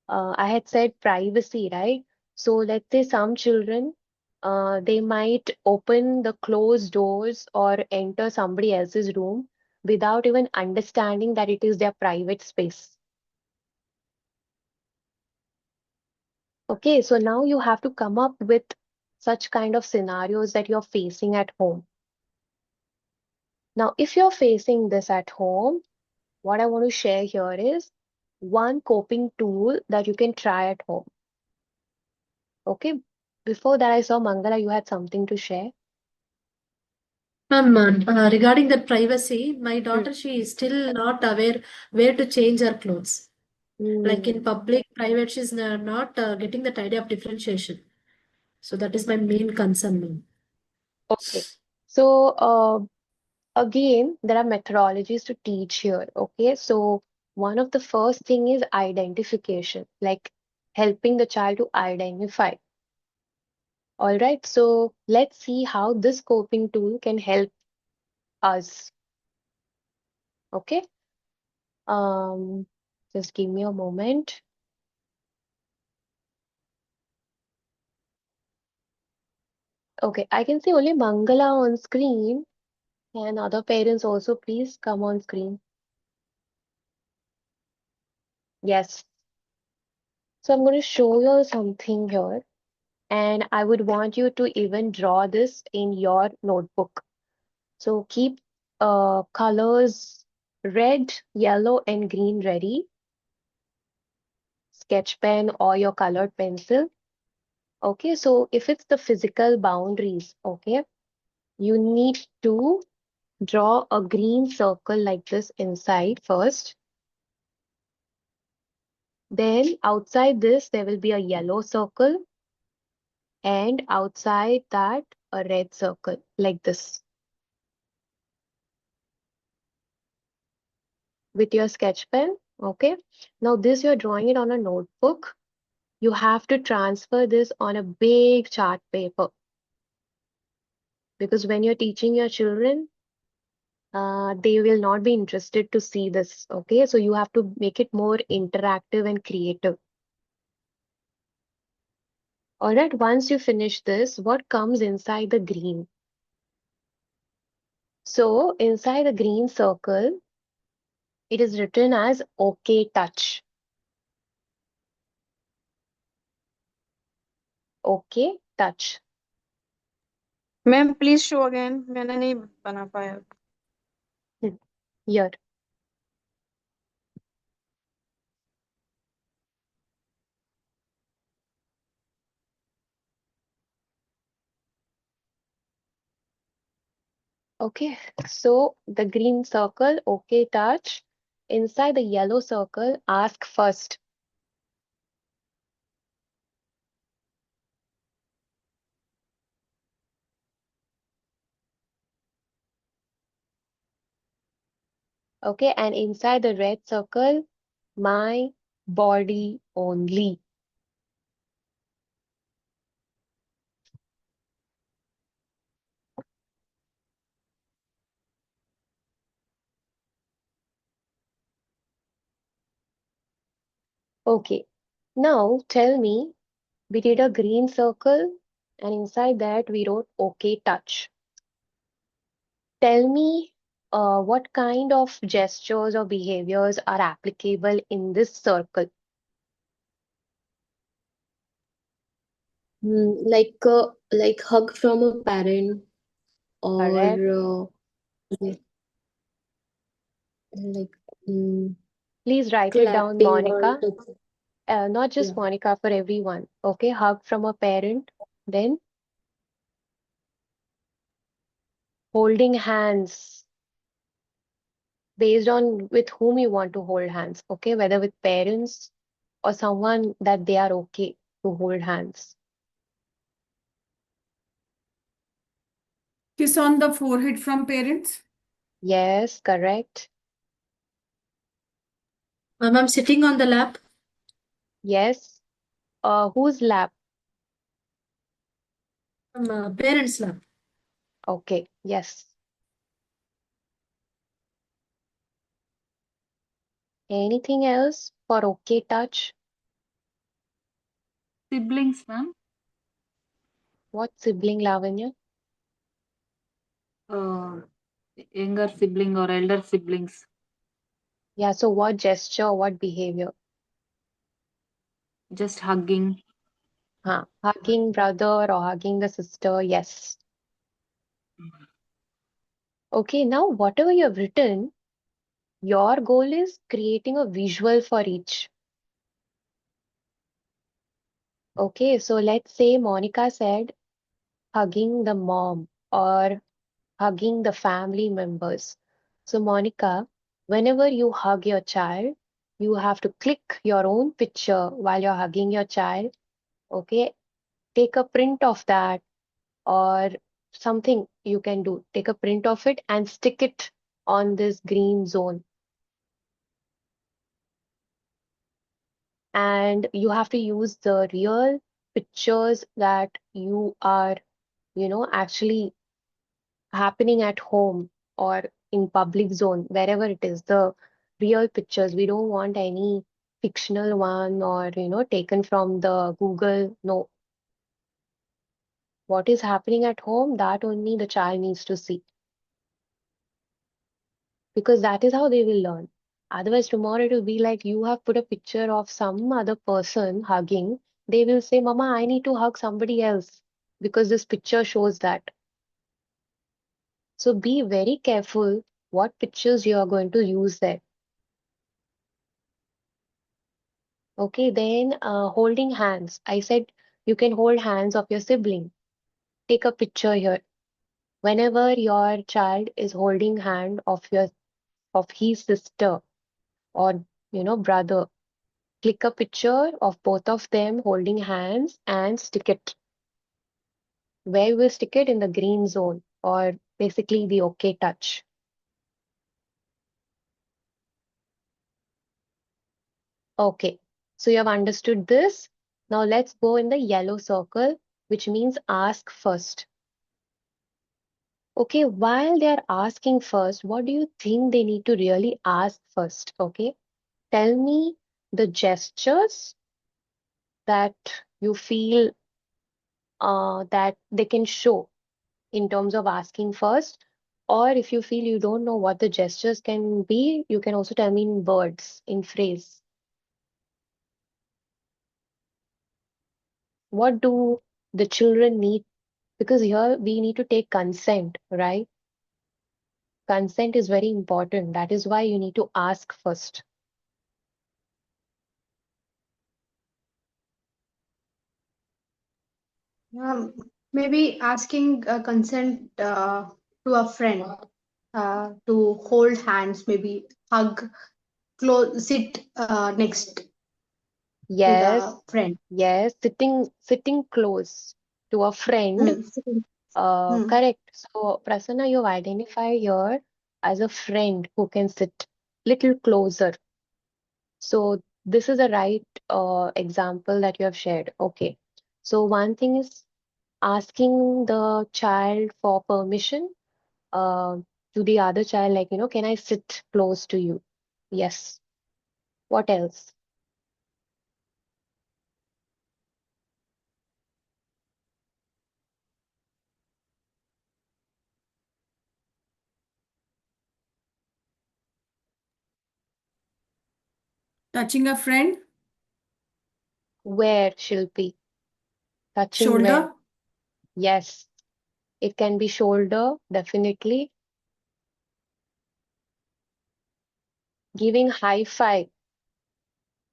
I had said privacy, right? So let's say some children, they might open the closed doors or enter somebody else's room without even understanding that it is their private space. Okay, so now you have to come up with such kind of scenarios that you're facing at home. Now, if you're facing this at home, what I want to share here is one coping tool that you can try at home. Okay, before that, I saw Mangala, you had something to share. Ma'am, regarding that privacy, my Hmm. daughter, she is still not aware where to change her clothes. Like in Hmm. public, private, she's not getting that idea of differentiation. So that is my main concern, ma'am. Okay, so again, there are methodologies to teach here. Okay, so one of the first thing is identification, like helping the child to identify. All right, so let's see how this coping tool can help us. Okay, um, just give me a moment. Okay, I can see only Mangala on screen. Can other parents also please come on screen? Yes. So I'm going to show you something here, and I would want you to even draw this in your notebook. So keep colors red, yellow, and green ready. Sketch pen or your colored pencil. Okay, so if it's the physical boundaries, okay, you need to draw a green circle like this inside first. Then outside this, there will be a yellow circle, and outside that, a red circle like this with your sketch pen. Okay, now this you're drawing it on a notebook. You have to transfer this on a big chart paper because when you're teaching your children, they will not be interested to see this. Okay, so you have to make it more interactive and creative. All right, once you finish this, what comes inside the green? So inside the green circle, it is written as OK touch. OK touch. Ma'am please show again, मैंने नहीं बना पाया। Here. Okay, so the green circle, OK touch. Inside the yellow circle, ask first. Okay, and inside the red circle, my body only. Okay, now tell me, we did a green circle and inside that we wrote OK touch. Tell me what kind of gestures or behaviors are applicable in this circle. Like hug from a parent Correct? or like Please write it down, clapping or Monica. Not just yeah. Monica, for everyone. Okay, hug from a parent. Then holding hands based on with whom you want to hold hands, okay? Whether with parents or someone that they are okay to hold hands. Kiss on the forehead from parents. Yes, correct. Ma'am, sitting on the lap. Yes. Whose lap? Parents' lap. Okay, yes. Anything else for okay touch? Siblings, ma'am. What sibling, Lavanya? Uh, Younger sibling or elder siblings. Yeah, so what gesture, what behavior? Just hugging. Hugging brother or hugging the sister, yes. Okay, now whatever you have written, your goal is creating a visual for each. Okay, so let's say Monica said hugging the mom or hugging the family members. So, Monica, whenever you hug your child, you have to click your own picture while you're hugging your child. Okay, take a print of that or something you can do. Take a print of it and stick it on this green zone. And you have to use the real pictures that you are, actually happening at home or in public zone, wherever it is, the real pictures. We don't want any fictional one or, taken from the Google. No, what is happening at home, that only the child needs to see because that is how they will learn. Otherwise, tomorrow it will be like you have put a picture of some other person hugging. They will say, Mama, I need to hug somebody else because this picture shows that. So be very careful what pictures you are going to use there. Okay, then holding hands. I said you can hold hands of your sibling. Take a picture here. Whenever your child is holding hand of his sister or brother, click a picture of both of them holding hands and stick it. Where you will stick it in the green zone or basically the okay touch. Okay, so you have understood this. Now let's go in the yellow circle, which means ask first. Okay, while they are asking first, what do you think they need to really ask first? Okay, tell me the gestures that you feel that they can show in terms of asking first. Or if you feel you don't know what the gestures can be, you can also tell me in words, in phrase. What do the children need? Because here we need to take consent, right? Consent is very important. That is why you need to ask first. Maybe asking consent to a friend to hold hands, maybe hug, close, sit next to Yes, the friend. yes, sitting close to a friend. Sitting. Hmm. Correct. So, Prasanna, you've identified here as a friend who can sit little closer. So, this is a right example that you have shared. Okay. So, one thing is asking the child for permission uh, to the other child, like, can I sit close to you? Yes. What else? Touching a friend. Where, Shilpi? Touching where? Shoulder. Yes. It can be shoulder, definitely. Giving high five.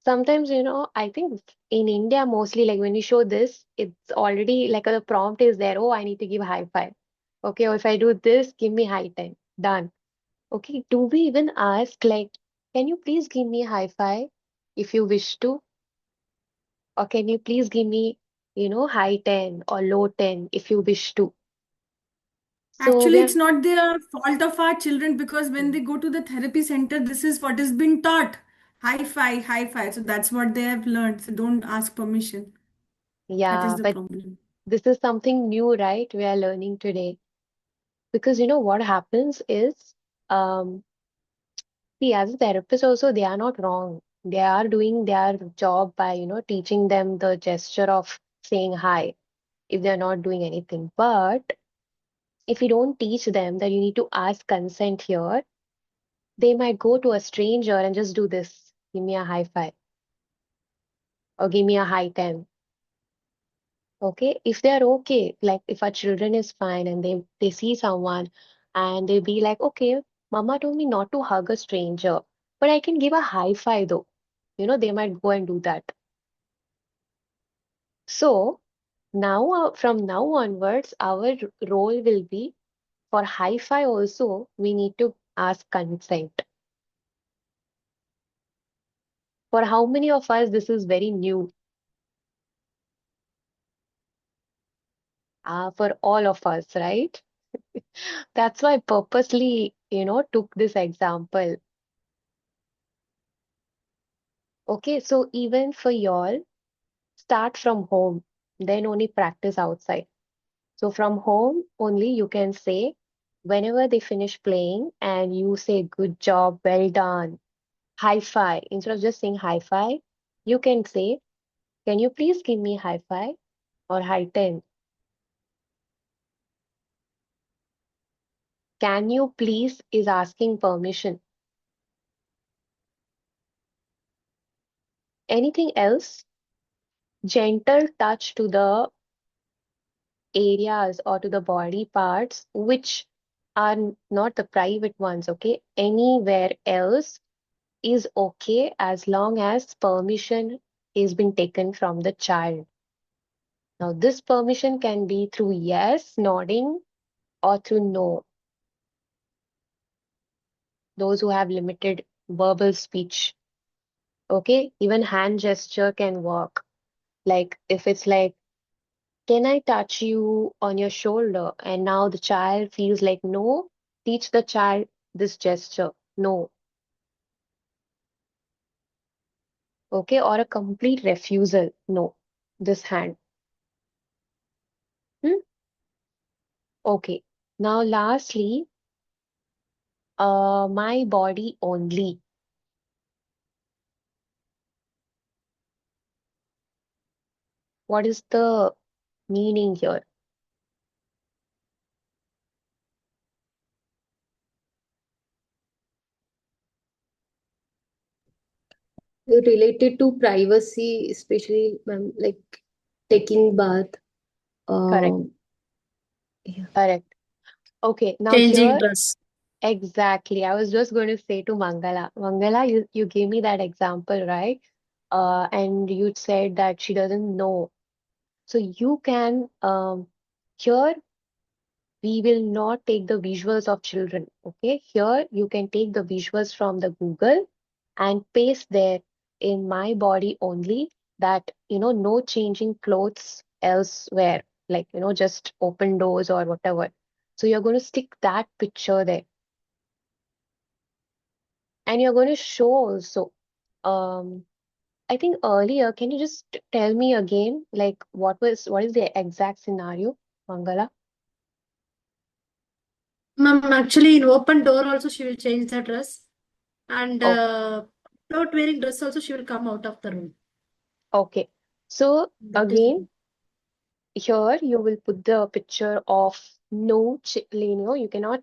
Sometimes, I think in India mostly, like when you show this, it's already like the prompt is there. Oh, I need to give high five. Okay, or if I do this, give me high 10. Done. Okay, do we even ask like, can you please give me a high five if you wish to? Or can you please give me, high 10 or low 10 if you wish to? So we Actually, it's are, not the fault of our children because when they go to the therapy center, this is what has been taught. High five, high five. So that's what they have learned. So don't ask permission. That is yeah, the but problem. this is something new, right? We are learning today. Because what happens is, um, see, as a therapist also, they are not wrong. They are doing their job by, teaching them the gesture of saying hi if they're not doing anything. But if you don't teach them that you need to ask consent here, they might go to a stranger and just do this. Give me a high five or give me a high 10. Okay. If they're okay, like if our children is fine and they see someone and they be like, okay, mama told me not to hug a stranger, but I can give a high five though. They might go and do that. So now, from now onwards, our role will be for high five also, we need to ask consent. For how many of us this is very new? For all of us, right? That's why I purposely, took this example. Okay, so even for y'all, start from home, then only practice outside. So from home only you can say, whenever they finish playing and you say, good job, well done, high five. Instead of just saying high five, you can say, can you please give me high five or high 10? Can you please is asking permission. Anything else? Gentle touch to the areas or to the body parts which are not the private ones, okay? Anywhere else is okay as long as permission is been taken from the child. Now, this permission can be through yes, nodding, or through no. Those who have limited verbal speech, okay? Even hand gesture can work. Like if it's like, can I touch you on your shoulder? And now the child feels like no, teach the child this gesture. No. Okay. Or a complete refusal. No. This hand. Hmm? Okay. Now, lastly, my body only. What is the meaning here? Related to privacy, especially like taking bath. Correct. Um, yeah. Correct. Okay. Now Changing here, dress. exactly. I was just going to say to Mangala. Mangala, you gave me that example, right? And you said that she doesn't know. So you can, here we will not take the visuals of children. Okay, here you can take the visuals from the Google and paste there in my body only that, no changing clothes elsewhere, like, just open doors or whatever. So you're going to stick that picture there and you're going to show also. Um, I think earlier, can you just tell me again, like what is the exact scenario, Mangala? Ma'am, actually, in open door also she will change the dress, and Oh, without wearing dress also she will come out of the room. okay. So That is again, here you will put the picture of no, you cannot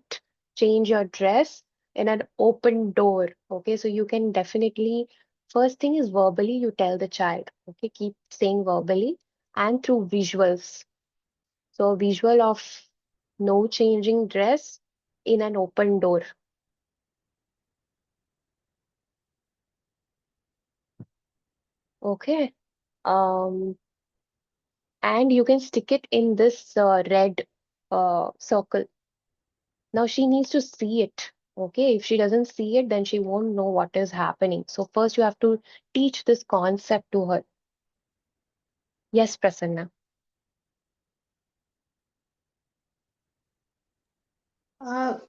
change your dress in an open door. Okay, so you can definitely, first thing is verbally, you tell the child, okay, keep saying verbally and through visuals. So visual of no changing dress in an open door. Okay. Um, and you can stick it in this red circle. Now she needs to see it. Okay, if she doesn't see it, then she won't know what is happening. So first you have to teach this concept to her. Yes, Prasanna.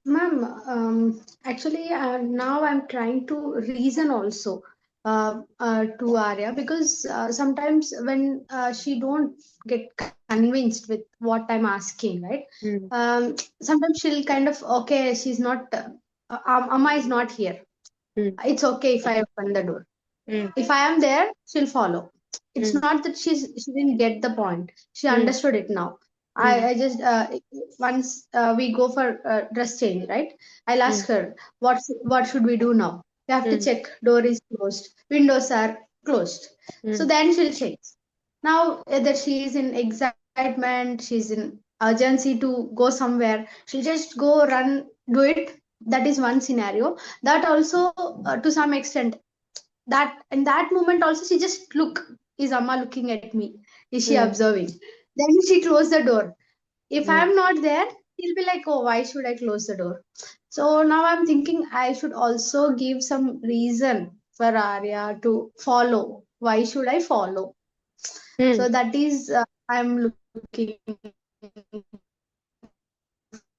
Ma'am, actually, now I'm trying to reason also to Arya because sometimes when she don't get convinced with what I'm asking, right? Mm, Sometimes she'll kind of, okay, she's not, Amma is not here. mm, It's okay if I open the door. mm, If I am there, she'll follow. It's mm, not that she didn't get the point. She mm, understood it now. mm, I just once we go for dress change, right? I'll ask mm, her what should we do now? We have to mm, check door is closed, windows are closed. So mm, then she'll change. Now either she is in excitement, she's in urgency to go somewhere. She'll just go run do it. That is one scenario. That also to some extent that in that moment also she just look, is Amma looking at me, is she mm, observing, then she closed the door. If mm. I'm not there, he'll be like, oh, why should I close the door? So now I'm thinking I should also give some reason for Arya to follow. Why should I follow? Hmm. So that is I'm looking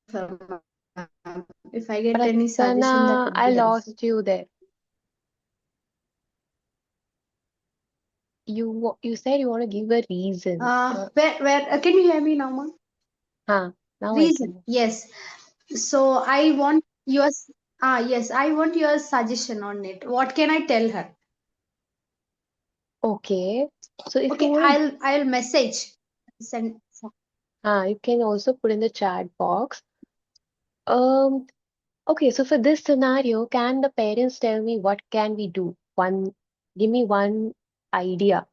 for. If I get any suggestion, that Prasanna, would I be helpful. lost you there. You said you want to give a reason. Where can you hear me now, ma'am? Huh, now I Reason, can. yes. So I want your yes, I want your suggestion on it. What can I tell her? Okay. So if you Okay, want I'll message. Send. you can also put in the chat box. Um, okay, so for this scenario, can the parents tell me what can we do? Give me one idea.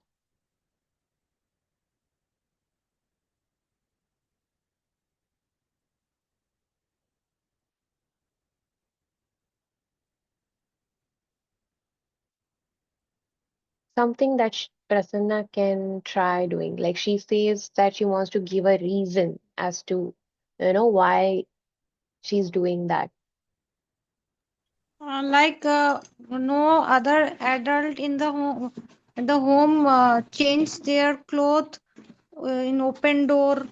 Something that Prasanna can try doing. Like she says that she wants to give a reason as to, why she's doing that. No other adult in the home change their clothes in open door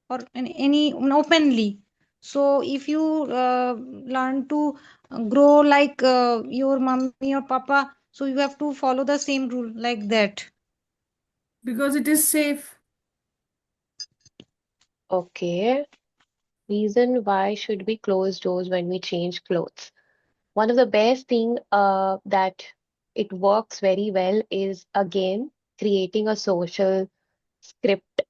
or in any openly. So if you learn to grow like your mommy or papa, so you have to follow the same rule like that. Because it is safe. Okay. Reason why should we close doors when we change clothes? One of the best thing that it works very well is again creating a social script.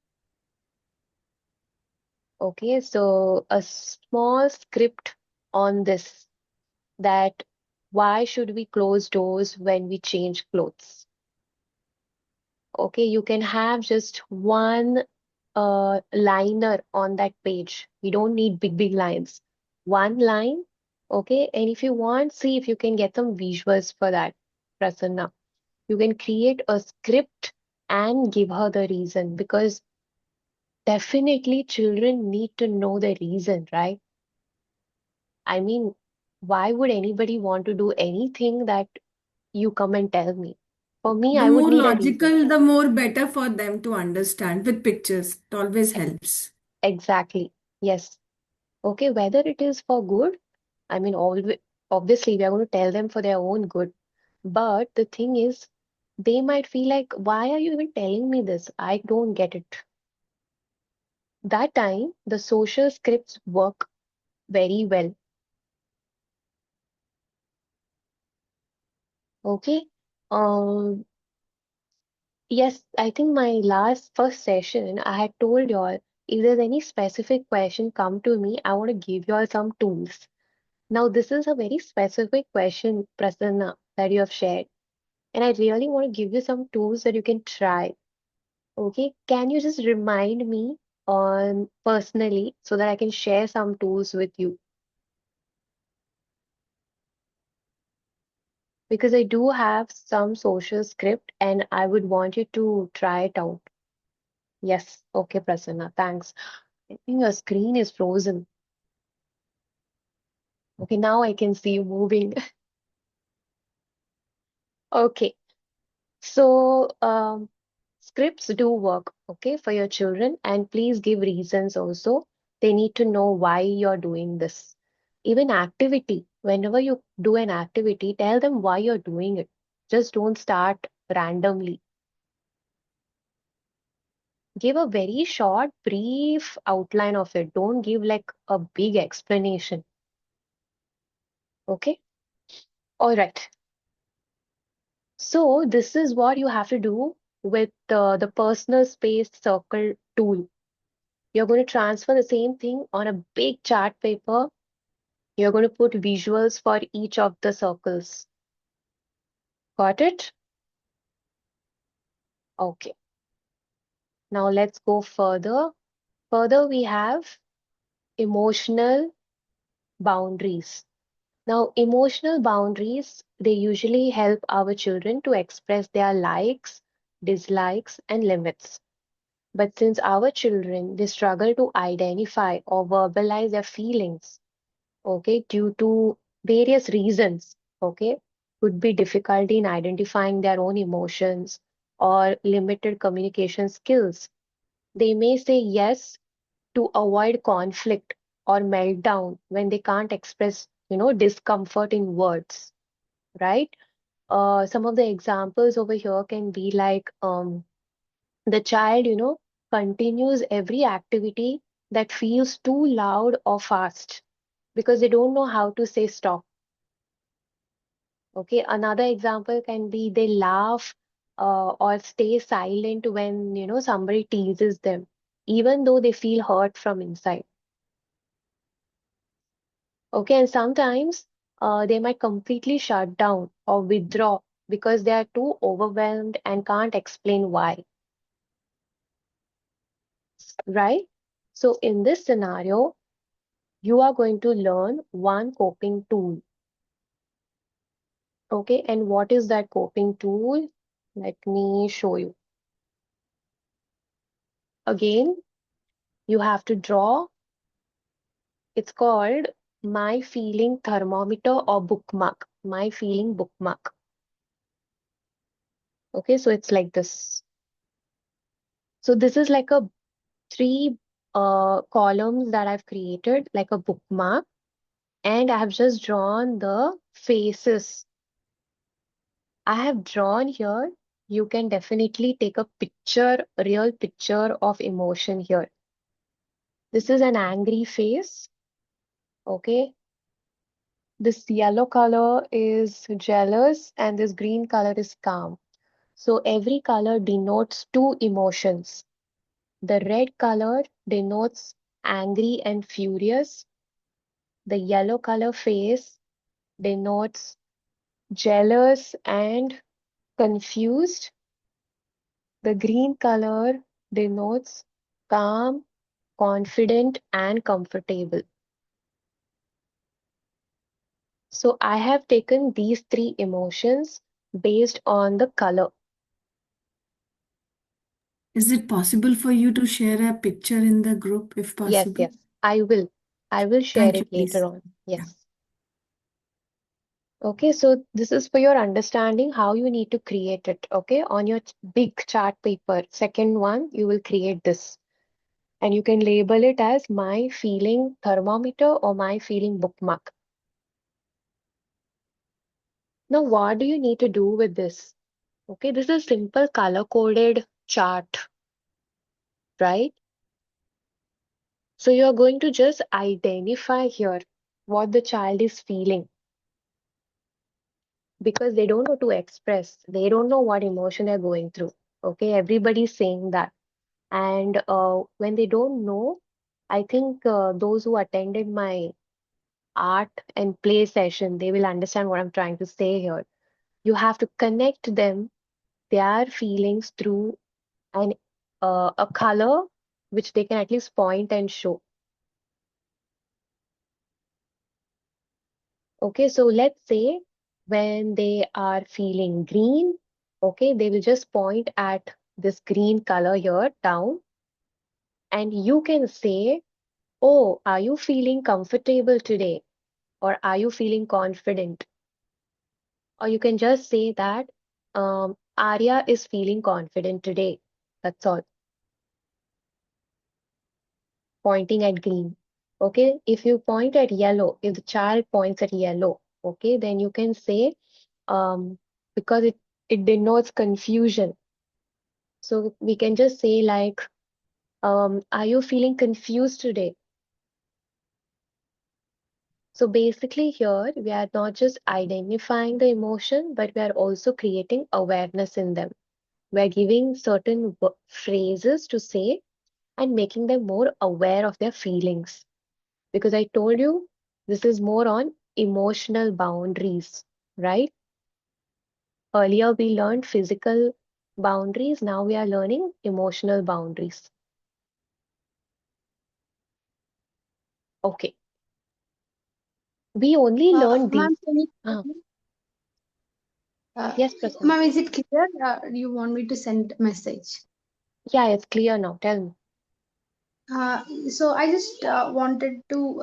Okay, so a small script on this that why should we close doors when we change clothes? Okay, you can have just one liner on that page. We don't need big lines. One line, okay? And if you want, see if you can get some visuals for that, Prasanna. You can create a script and give her the reason because definitely children need to know the reason, right? I mean, why would anybody want to do anything that you come and tell me? For me, The I would more need a reason. logical, the more better for them to understand with pictures. It always helps. Exactly. Yes. Okay, whether it is for good, I mean, obviously, we are going to tell them for their own good. But the thing is, they might feel like, why are you even telling me this? I don't get it. That time, the social scripts work very well. Okay. Um, yes, I think my first session, I had told y'all, if there's any specific question, come to me. I want to give y'all some tools. Now, this is a very specific question, Prasanna, that you have shared. And I really want to give you some tools that you can try. Okay, can you just remind me on personally so that I can share some tools with you? because I do have some social script and I would want you to try it out. Yes, okay, Prasanna, thanks. I think your screen is frozen. Okay, now I can see you moving. Okay, so scripts do work, okay, for your children, and please give reasons also. They need to know why you're doing this. Even activity, whenever you do an activity, tell them why you're doing it. Just don't start randomly. Give a very short, brief outline of it. Don't give like a big explanation. Okay? All right. So this is what you have to do with the personal space circle tool. You're going to transfer the same thing on a big chart paper. You're going to put visuals for each of the circles. Got it? Okay. Now let's go further. Further, we have emotional boundaries. Now, emotional boundaries, they usually help our children to express their likes, dislikes, and limits. But since our children, they struggle to identify or verbalize their feelings, okay, due to various reasons, okay, could be difficulty in identifying their own emotions or limited communication skills. They may say yes to avoid conflict or meltdown when they can't express, discomfort in words, right? Some of the examples over here can be like the child, continues every activity that feels too loud or fast because they don't know how to say stop. Okay, another example can be they laugh or stay silent when, somebody teases them, even though they feel hurt from inside. Okay, and sometimes they might completely shut down or withdraw because they are too overwhelmed and can't explain why, right? So in this scenario, you are going to learn one coping tool. Okay, and what is that coping tool? Let me show you. Again, you have to draw. It's called My Feeling Thermometer or Bookmark. My Feeling Bookmark. Okay, so it's like this. So this is like a three columns that I've created, like a bookmark, and I have just drawn the faces. I have drawn here. You can definitely take a picture, a real picture of emotion here. This is an angry face. Okay. This yellow color is jealous and this green color is calm. So every color denotes two emotions. The red color denotes angry and furious. The yellow color face denotes jealous and confused. The green color denotes calm, confident, and comfortable. So I have taken these three emotions based on the color. Is it possible for you to share a picture in the group if Yes, possible? yes, I will. I will share Thank you, it later please. on. Yes. Okay, so this is for your understanding how you need to create it. Okay, on your big chart paper, second one, you will create this. And you can label it as My Feeling Thermometer or My Feeling Bookmark. Now, what do you need to do with this? Okay, this is simple color-coded chart, right? So you're going to just identify here what the child is feeling because they don't know to express. They don't know what emotion they're going through. Okay, everybody's saying that. And when they don't know, I think those who attended my art and play session, they will understand what I'm trying to say here. You have to connect them, their feelings through an a color which they can at least point and show. Okay, so let's say when they are feeling green, okay, they will just point at this green color here down, and you can say, oh, are you feeling comfortable today? Or are you feeling confident? Or you can just say that Arya is feeling confident today. That's all, pointing at green. Okay, if you point at yellow, if the child points at yellow, okay, then you can say, um, because it denotes confusion. So we can just say like, are you feeling confused today? So basically here we are not just identifying the emotion, but we are also creating awareness in them. We are giving certain phrases to say and making them more aware of their feelings. Because I told you this is more on emotional boundaries, right? Earlier we learned physical boundaries, now we are learning emotional boundaries. Okay, we only learned Ma'am, these. can you, Ah, uh, yes, Prasanna. ma'am, is it clear? Do you want me to send message? Yeah, it's clear now. Tell me. So I just wanted to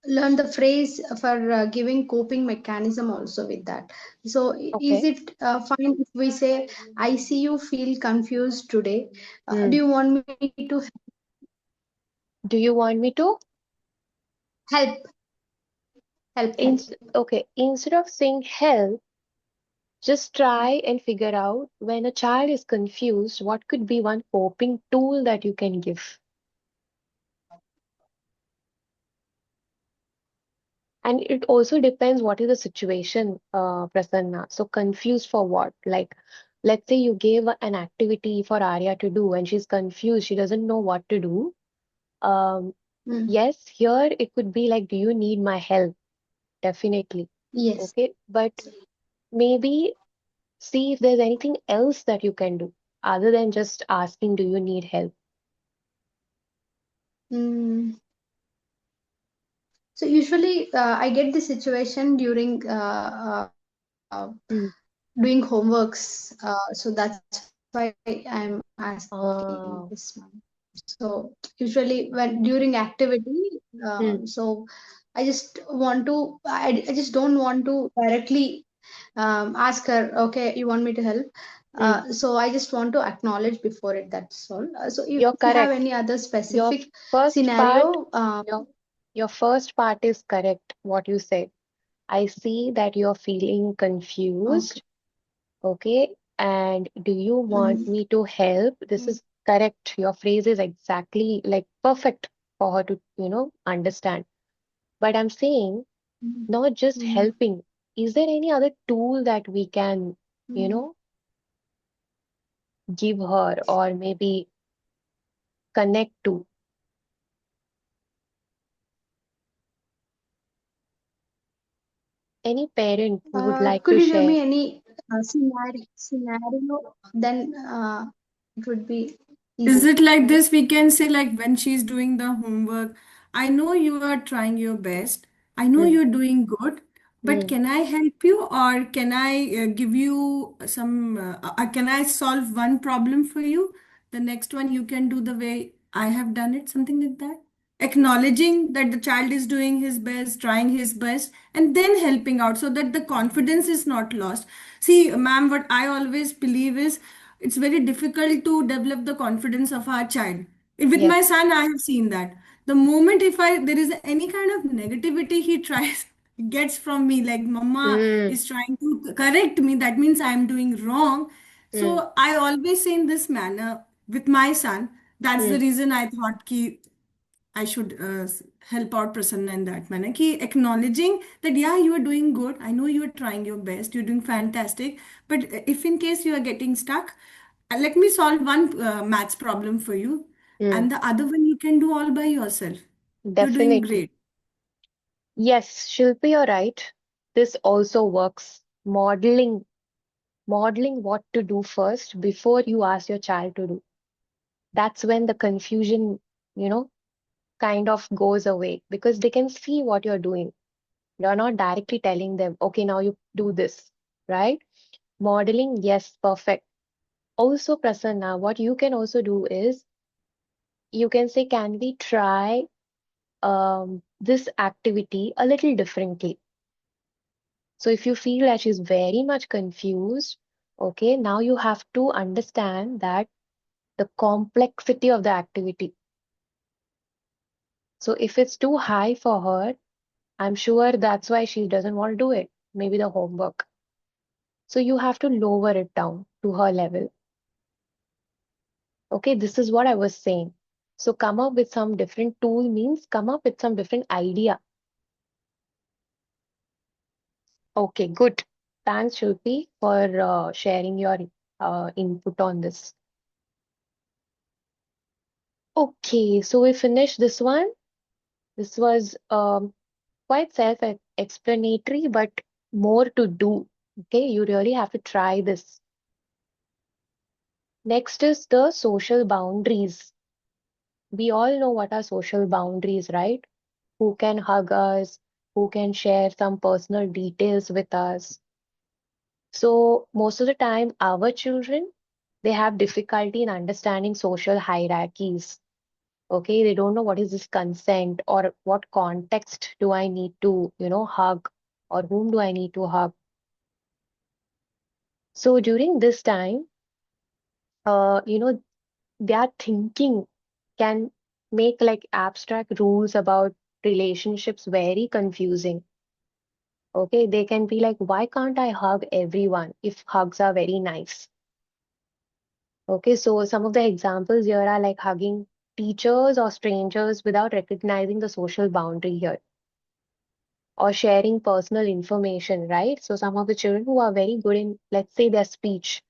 learn the phrase for giving coping mechanism also with that. So is Okay. it fine if we say, I see you feel confused today? Do Hmm. you want me to Do you want me to? help? Help. Okay, instead of saying help, just try and figure out when a child is confused, what could be one coping tool that you can give? And it also depends what is the situation, Prasanna. So confused for what? Like, let's say you gave an activity for Arya to do and she's confused, she doesn't know what to do. Um, Mm, yes, here it could be like, do you need my help? Definitely. yes. Okay, but maybe see if there's anything else that you can do other than just asking, do you need help? Mm. So usually I get the situation during Hmm. doing homeworks. So that's why I'm asking this, Uh, ma'am. So usually when during activity, hmm, so I just don't want to directly ask her, okay, you want me to help? hmm. So I just want to acknowledge before it. That's all. So You're if you have correct. any other Your specific first part, scenario, your your first part is correct, what you said. I see that you're feeling okay. confused, okay? And do you want Mm, me to help? This is correct. Your phrase is exactly like perfect for her to, understand. But I'm saying mm, not just mm, helping. Is there any other tool that we can, you mm. know, give her or maybe connect to? Any parent who would like Could to you give share? me any scenario? Then it would be Is easy, it like right? this? We can say, like, when she's doing the homework, I know you are trying your best. I know Hmm, you're doing good, but hmm, can I help you, or can I give you some, can I solve one problem for you? The next one you can do the way I have done it, something like that. Acknowledging that the child is doing his best, trying his best, and then helping out so that the confidence is not lost. See, ma'am, what I always believe is it's very difficult to develop the confidence of our child. With my yes. son, I have seen that. The moment if I there is any kind of negativity he tries gets from me, like mama Hmm, is trying to correct me, that means I am doing wrong. hmm, So I always say in this manner with my son. That's hmm, the reason I thought ki I should help out Prasanna in that manner. Ki acknowledging that, yeah, you are doing good. I know you are trying your best. You're doing fantastic. But if in case you are getting stuck, let me solve one maths problem for you. hmm. And the other one you can do all by yourself. You're doing Definitely. great. Yes, Shilpi, you're right. This also works. Modeling what to do first before you ask your child to do. That's when the confusion, you know, kind of goes away because they can see what you're doing. You're not directly telling them, okay, now you do this, right? Modeling, yes, perfect. Also, Prasanna, what you can also do is you can say, can we try this activity a little differently? So if you feel that she's very much confused, okay, now you have to understand that the complexity of the activity. So if it's too high for her, I'm sure that's why she doesn't want to do it. Maybe the homework. So you have to lower it down to her level. Okay, this is what I was saying. So come up with some different tool means come up with some different idea. Okay, good. Thanks, Shilpi, for sharing your input on this. Okay, so we finished this one. This was quite self-explanatory, but more to do. Okay, you really have to try this. Next is the social boundaries. We all know what are social boundaries, right? Who can hug us, who can share some personal details with us. So most of the time, our children, they have difficulty in understanding social hierarchies. Okay, they don't know what is this consent or what context do I need to, hug or whom do I need to hug. So during this time, their thinking can make like abstract rules about relationships very confusing. Okay, they can be like, why can't I hug everyone if hugs are very nice? Okay, so some of the examples here are like hugging teachers or strangers without recognizing the social boundary here, or sharing personal information, right? So some of the children who are very good in, let's say, their speech,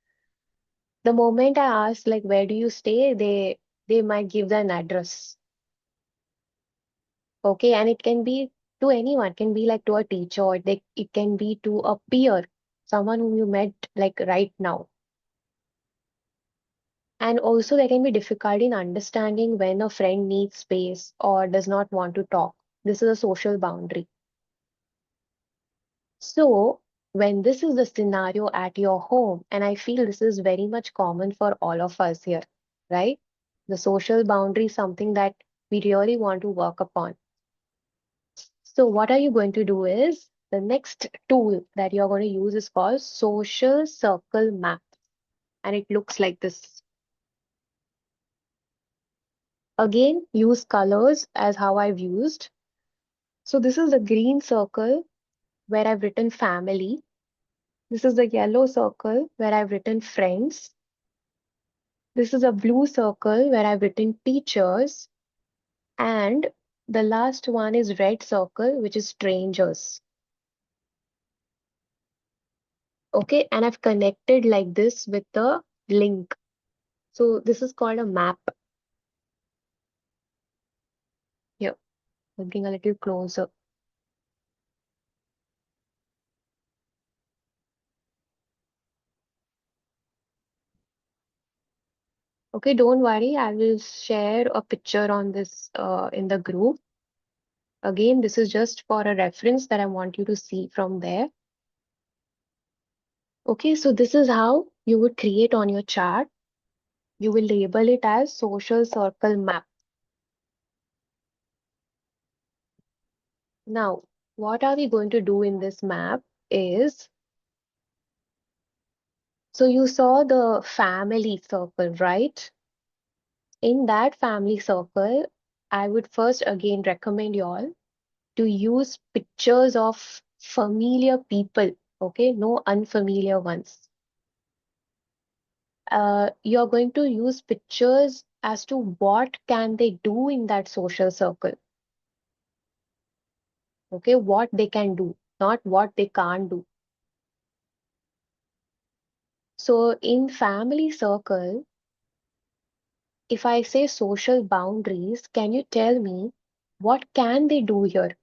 the moment I ask like, where do you stay, they might give an address. Okay, and it can be to anyone, it can be like to a teacher, or it can be to a peer, someone whom you met like right now. And also, there can be difficulty in understanding when a friend needs space or does not want to talk. This is a social boundary. So, when this is the scenario at your home, and I feel this is very much common for all of us here, right? The social boundary is something that we really want to work upon. So, what are you going to do is the next tool that you're going to use is called Social Circle Map, and it looks like this. Again, use colors as how I've used. So this is the green circle where I've written family. This is the yellow circle where I've written friends. This is a blue circle where I've written teachers. And the last one is red circle, which is strangers. Okay, and I've connected like this with the link. So this is called a map. Here, looking a little closer. Okay, don't worry, I will share a picture on this in the group. Again, this is just for a reference that I want you to see from there. Okay, so this is how you would create on your chart. You will label it as social circle map. Now, what are we going to do in this map is, so you saw the family circle, right? In that family circle, I would first again recommend you all to use pictures of familiar people, okay? No unfamiliar ones. You're going to use pictures as to what can they do in that social circle. Okay, what they can do, not what they can't do. So in family circle, if I say social boundaries, can you tell me what can they do here?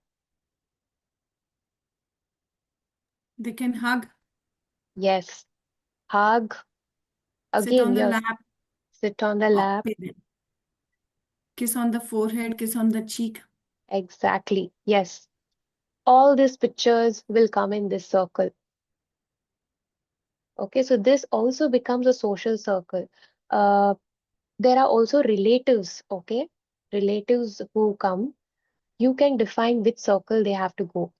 They can hug, Yes, hug. sit on Again, the you lap, sit on the or lap. kiss on the forehead, kiss on the cheek. Exactly. Yes. all these pictures will come in this circle. Okay, so this also becomes a social circle. Uh, there are also relatives, okay? Relatives who come, you can define which circle they have to go.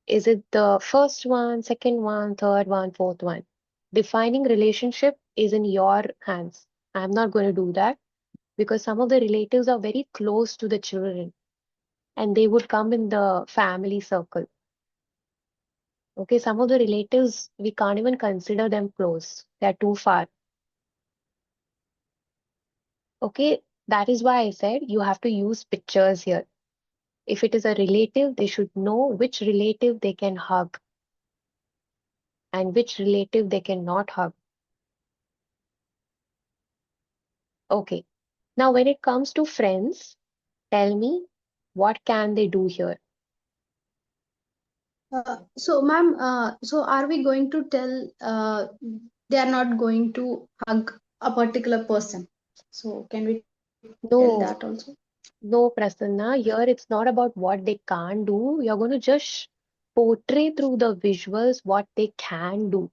Is it the first one, second one, third one, fourth one? Defining relationship is in your hands. I'm not going to do that because some of the relatives are very close to the children and they would come in the family circle. Okay, some of the relatives, we can't even consider them close. They're too far. Okay, that is why I said you have to use pictures here. If it is a relative, they should know which relative they can hug and which relative they cannot hug. Okay, now when it comes to friends, tell me what can they do here? So, ma'am, so are we going to tell they are not going to hug a particular person? So, can we tell No, that also? no, Prasanna, here it's not about what they can't do. You're going to just portray through the visuals what they can do.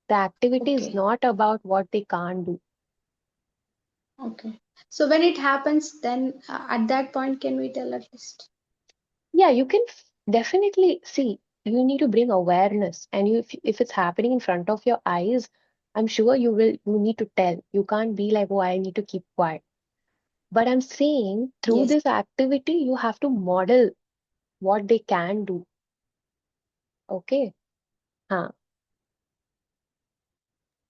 The activity is Okay, not about what they can't do. okay. So, when it happens, then at that point, can we tell at least? Yeah, you can definitely see. You need to bring awareness, and if it's happening in front of your eyes, I'm sure you need to tell. You can't be like, oh, I need to keep quiet. But I'm saying through Yes. this activity, you have to model what they can do. Okay? Huh.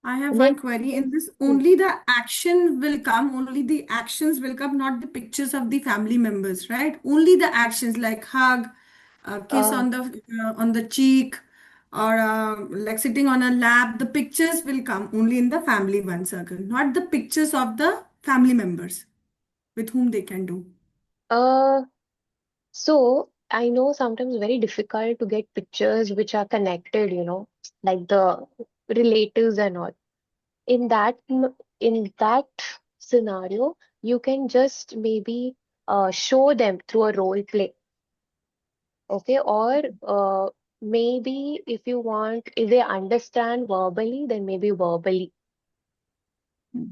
I have one Next, query. In this, hmm, only the action will come, only the actions will come, not the pictures of the family members, right? Only the actions like hug, kiss uh, on the cheek, or like sitting on a lap. The pictures will come only in the family one circle, not the pictures of the family members with whom they can do. uh, so I know sometimes very difficult to get pictures which are connected, like the relatives and all. In that scenario, you can just maybe show them through a role play, okay? Or maybe if you want, if they understand verbally, then maybe verbally, Hmm.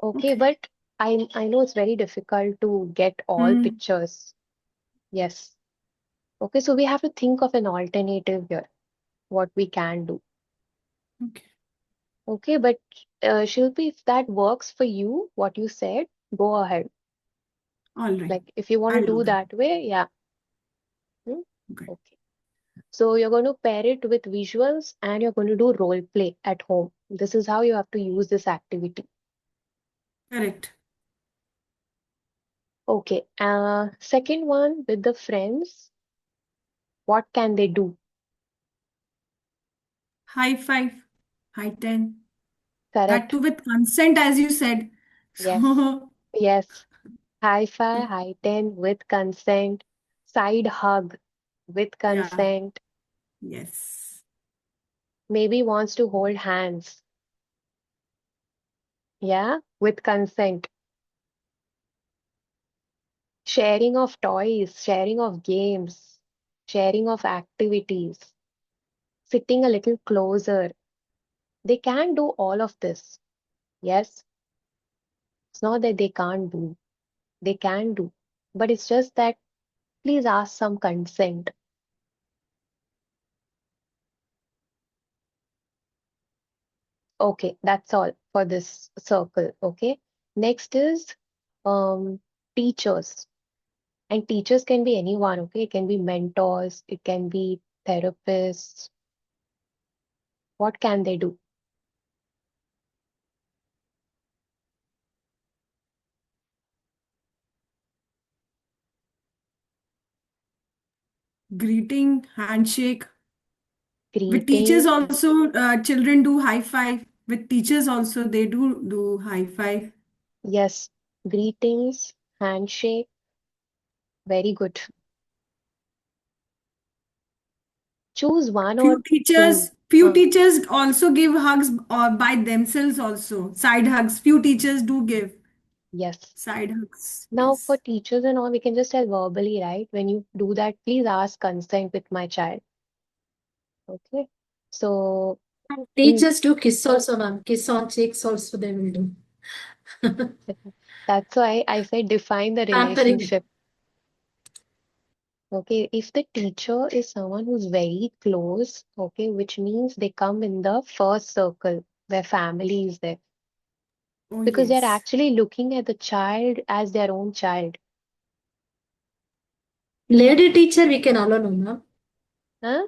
okay? Okay, But I know it's very difficult to get all Hmm. pictures. Yes. Okay, so we have to think of an alternative here, what we can do. Okay, Okay, but Shilpi, if that works for you, what you said, go ahead. all right. Like if you want to I'll do do that. that way, yeah. Hmm? Okay, Okay. So you're going to pair it with visuals and you're going to do role play at home. This is how you have to use this activity. correct. Okay. Second one with the friends, what can they do? High five, high 10. That Correct. too with consent, as you said. Yes. So, Yes. High five, high 10 with consent. Side hug with yeah, consent. yes. Maybe wants to hold hands. Yeah, with consent. Sharing of toys, sharing of games, sharing of activities, sitting a little closer. They can do all of this. Yes, it's not that they can't do, they can do. But it's just that please ask some consent. Okay, that's all for this circle. Okay. Next is um teachers. And teachers can be anyone, okay? It can be mentors, it can be therapists. What can they do? Greeting, handshake. With teachers Greeting, also, children do high five. With teachers also, they do high five. yes, greetings, handshake, very good. Choose one or Few teachers, two. few Huh. teachers also give hugs by themselves also. Side hugs. Few teachers do give. Yes. Side hugs. Now, for Yes. teachers and all, we can just tell verbally, right? When you do that, please ask consent with my child. Okay. So, And in teachers do kiss also, ma'am. Kiss on cheeks also they will do. that's why I said define the Pampering. relationship. Okay. If the teacher is someone who's very close, okay, which means they come in the first circle where family is there. Oh, Because they're yes. actually looking at the child as their own child. Lady teacher we can allow, no, ma'am. Huh?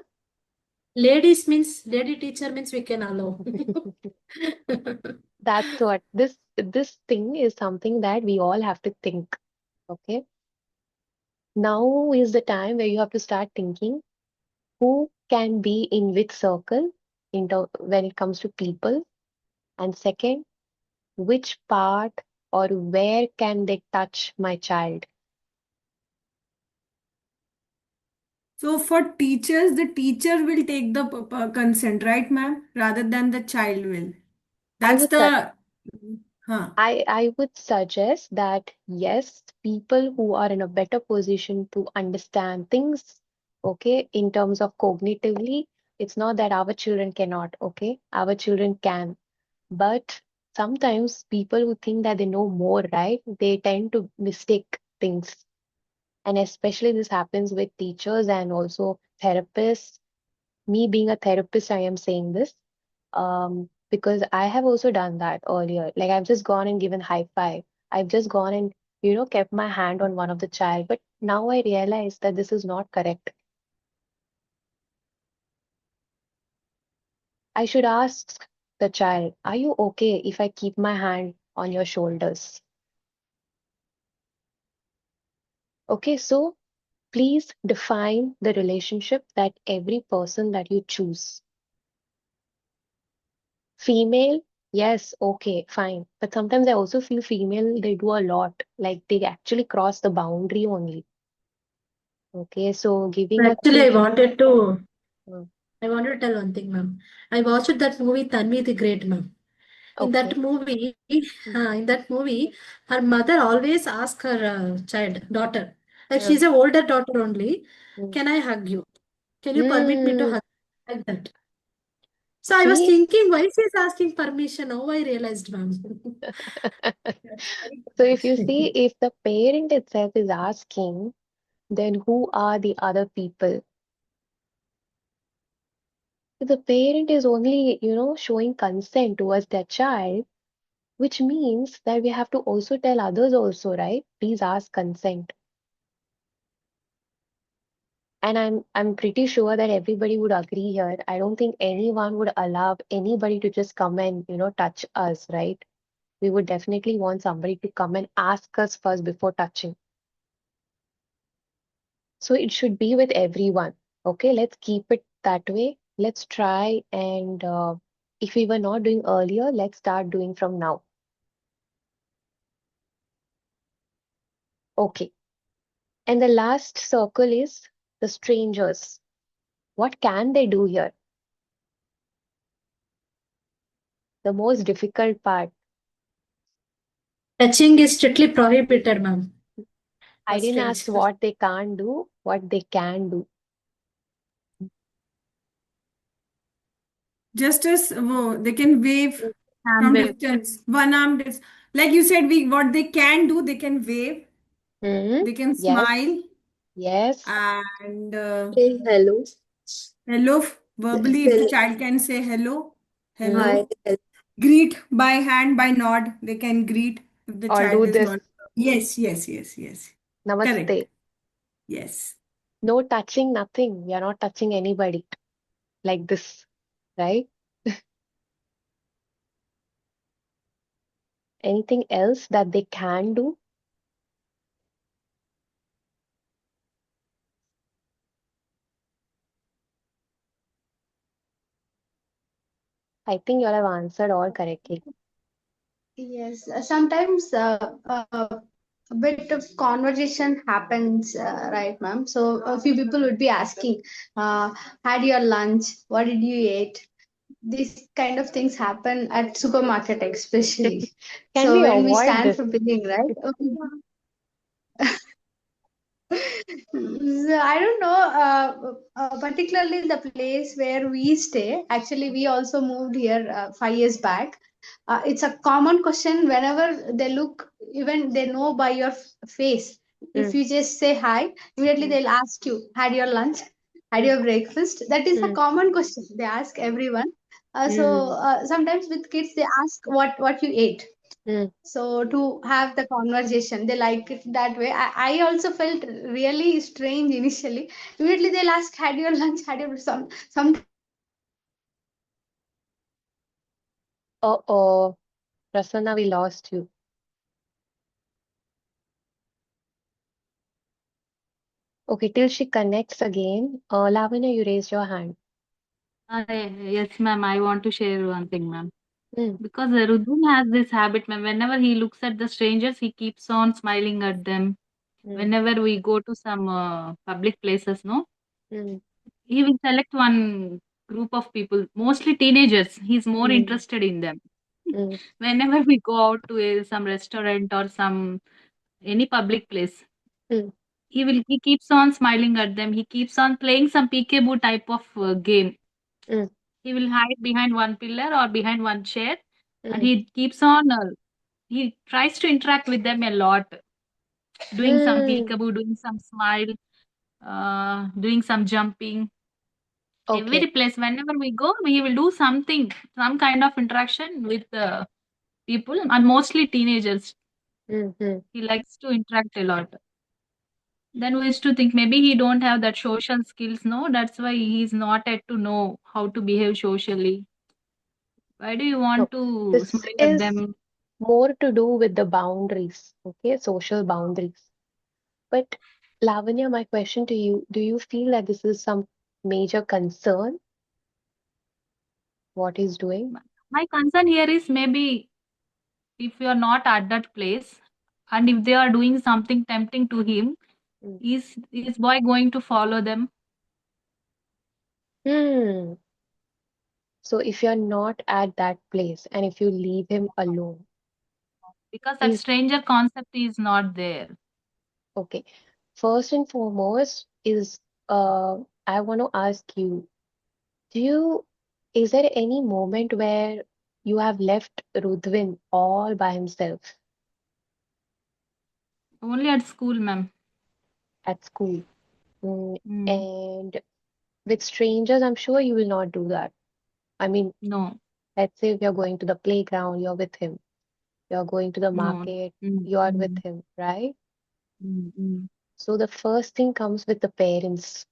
Lady teacher means we can allow. That's what this thing is something that we all have to think. Okay. Now is the time where you have to start thinking who can be in which circle when it comes to people. And second, which part or where can they touch my child? So for teachers, the teacher will take the consent, right, ma'am? Rather than the child will. I That's would su- the, huh. I would suggest that yes, people who are in a better position to understand things, okay, in terms of cognitively, it's not that our children cannot, okay, our children can. But sometimes people who think that they know more, right, they tend to mistake things. And especially this happens with teachers and also therapists. Me being a therapist, I am saying this because I have also done that earlier. Like I've just gone and given high five. I've just gone and, kept my hand on one of the child. But now I realize that this is not correct. I should ask the child, are you okay if I keep my hand on your shoulders? Okay, so please define the relationship that every person that you choose. Female, yes, okay, fine. But sometimes I also feel female, they do a lot. Like they actually cross the boundary only. Okay, so giving a Actually, kid, uh, I wanted to tell one thing, ma'am. I watched that movie Tanvi the Great, ma'am. okay, In that movie, her mother always asks her daughter, like uh, she's an older daughter only, mm, can I hug you? Can you permit me to mm, hug you?" Like that. So I was see, thinking, why she's asking permission? Now I realized, ma'am. That's very good, so if you see, actually. if the parent itself is asking, then who are the other people? If the parent is only, showing consent towards their child, which means that we have to also tell others also, right? Please ask consent. And I'm pretty sure that everybody would agree here. I don't think anyone would allow anybody to just come and, touch us, right? We would definitely want somebody to come and ask us first before touching. So it should be with everyone. Okay, let's keep it that way. Let's try and if we were not doing earlier, let's start doing from now. Okay. And the last circle is the strangers. What can they do here? The most difficult part. Touching is strictly prohibited, ma'am. I For didn't ask strangers. what they can't do, what they can do. Just as they can wave Hand from wave. distance, one arm. Like you said, what they can do, they can wave, Hmm. they can Yes, smile, yes. and Say hello. hello verbally. If the Say child can say hello, Hmm. hi. hello. Greet by hand, by nod. They can greet if the Or child do is this. not. Yes, yes, yes, yes. Correct. Namaste. Yes. No touching, nothing. We are not touching anybody like this, right? Anything else that they can do? I think you all have answered all correctly. Yes, sometimes a bit of conversation happens, right, ma'am? So a few people would be asking, had your lunch? What did you eat? these kind of things happen at supermarket especially. Can So we when we avoid stand this? for billing, right? So I don't know, particularly the place where we stay. Actually, we also moved here 5 years back. It's a common question whenever they look, even they know by your face. If Mm, you just say hi, immediately mm, they'll ask you, had your lunch? Had mm, your breakfast? That is a mm, common question. They ask everyone. mm, Sometimes with kids, they ask what you ate, mm. so to have the conversation they like it that way. I also felt really strange initially. Immediately they'll ask, had your lunch, had your sometimes they ask, Uh-oh, Prasanna, we lost you. Okay, till she connects again. Lavanya, you raised your hand. Yes, ma'am. I want to share one thing, ma'am. Mm, Because Rudun has this habit, ma'am. Whenever he looks at the strangers, he keeps on smiling at them. mm, Whenever we go to some public places, no, mm, he will select one group of people, mostly teenagers. He's more mm, interested in them. mm, Whenever we go out to some restaurant or some any public place, mm, he keeps on smiling at them. He keeps on playing some peekaboo type of game. mm, He will hide behind one pillar or behind one chair, and mm, he keeps on. He tries to interact with them a lot, doing some mm. peekaboo, doing some smile, doing some jumping. Okay. Every place, whenever we go, he will do something, some kind of interaction with the people, and mostly teenagers. Mm-hmm. He likes to interact a lot. Then we used to think maybe he don't have that social skills. No, that's why he's not yet to know how to behave socially. Why do you No, want to this smile at is them? more to do with the boundaries, okay, social boundaries. But Lavanya, my question to you, do you feel that this is some major concern, what he's doing? My concern here is maybe if you are not at that place, and if they are doing something tempting to him, Mm. is boy going to follow them? Hmm. So if you're not at that place and if you leave him alone, Because that is stranger concept is not there. okay. First and foremost is I want to ask you, do you is there any moment where you have left Rudvin all by himself Only at school, ma'am. at school? Mm, Mm, and with strangers, I'm sure you will not do that. I mean, no, let's say if you're going to the playground, you're with him. You're going to the no. market, Mm, you are with mm, him, right? mm. So the first thing comes with the parents.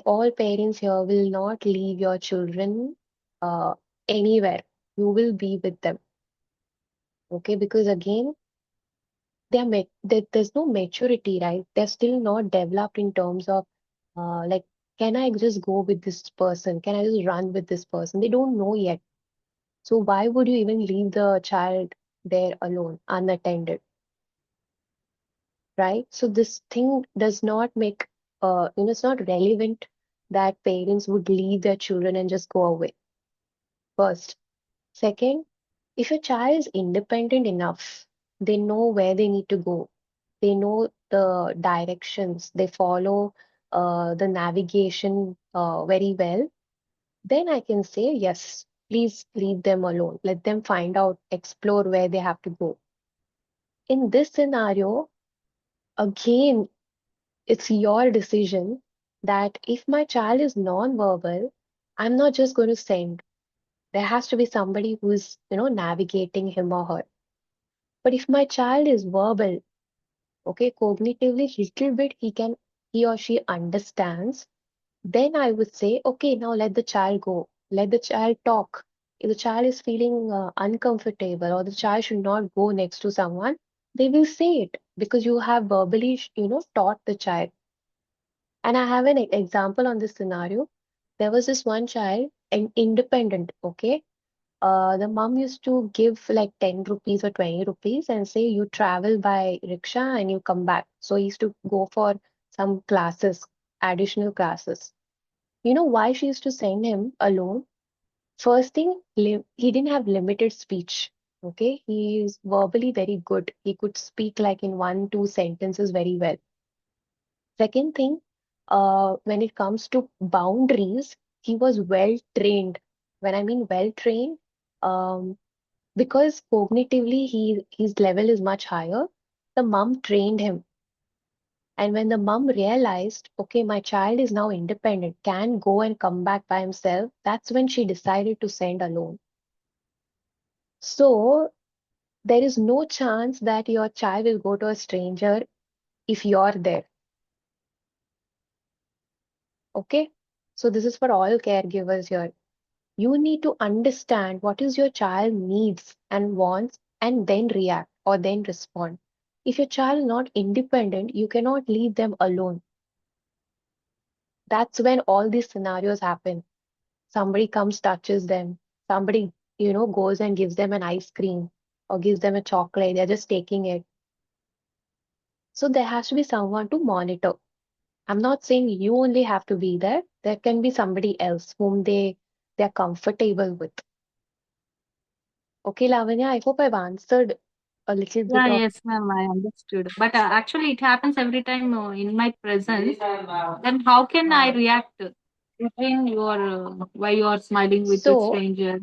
All parents here will not leave your children uh, anywhere. You will be with them, okay? Because again, there's no maturity, right? They're still not developed in terms of like, can I just go with this person? Can I just run with this person? They don't know yet. So why would you even leave the child there alone, unattended, right? So this thing does not make, it's not relevant that parents would leave their children and just go away. First. Second, if your child is independent enough, they know where they need to go. They know the directions. They follow the navigation very well. Then I can say, yes, please leave them alone. Let them find out, explore where they have to go. In this scenario, again, it's your decision that if my child is non-verbal, I'm not just going to send. There has to be somebody who's, navigating him or her. But if my child is verbal, okay, cognitively, little bit he or she understands, then I would say, okay, now let the child go. Let the child talk. If the child is feeling uncomfortable or the child should not go next to someone, they will say it because you have verbally, taught the child. And I have an example on this scenario. There was this one child, an independent, okay? The mom used to give like 10 rupees or 20 rupees and say, you travel by rickshaw and you come back. So he used to go for some classes, additional classes. You know why she used to send him alone? First thing, he didn't have limited speech. Okay, he is verbally very good. He could speak like in one, two sentences very well. Second thing, when it comes to boundaries, he was well trained. When I mean well trained, um, because cognitively his level is much higher, the mom trained him. And when the mom realized, okay, my child is now independent, can go and come back by himself, that's when she decided to send alone. So there is no chance that your child will go to a stranger if you're there. Okay? So this is for all caregivers here. You need to understand what is your child needs and wants and then react or then respond. If your child is not independent, you cannot leave them alone. That's when all these scenarios happen. Somebody comes, touches them. Somebody, goes and gives them an ice cream or gives them a chocolate. They're just taking it. So there has to be someone to monitor. I'm not saying you only have to be there. There can be somebody else whom they're comfortable with. Okay, Lavanya, I hope I've answered a little bit Yeah, of. yes, ma'am, I understood. But actually, it happens every time in my presence. Then how can I react when you are why you are smiling with the So, stranger?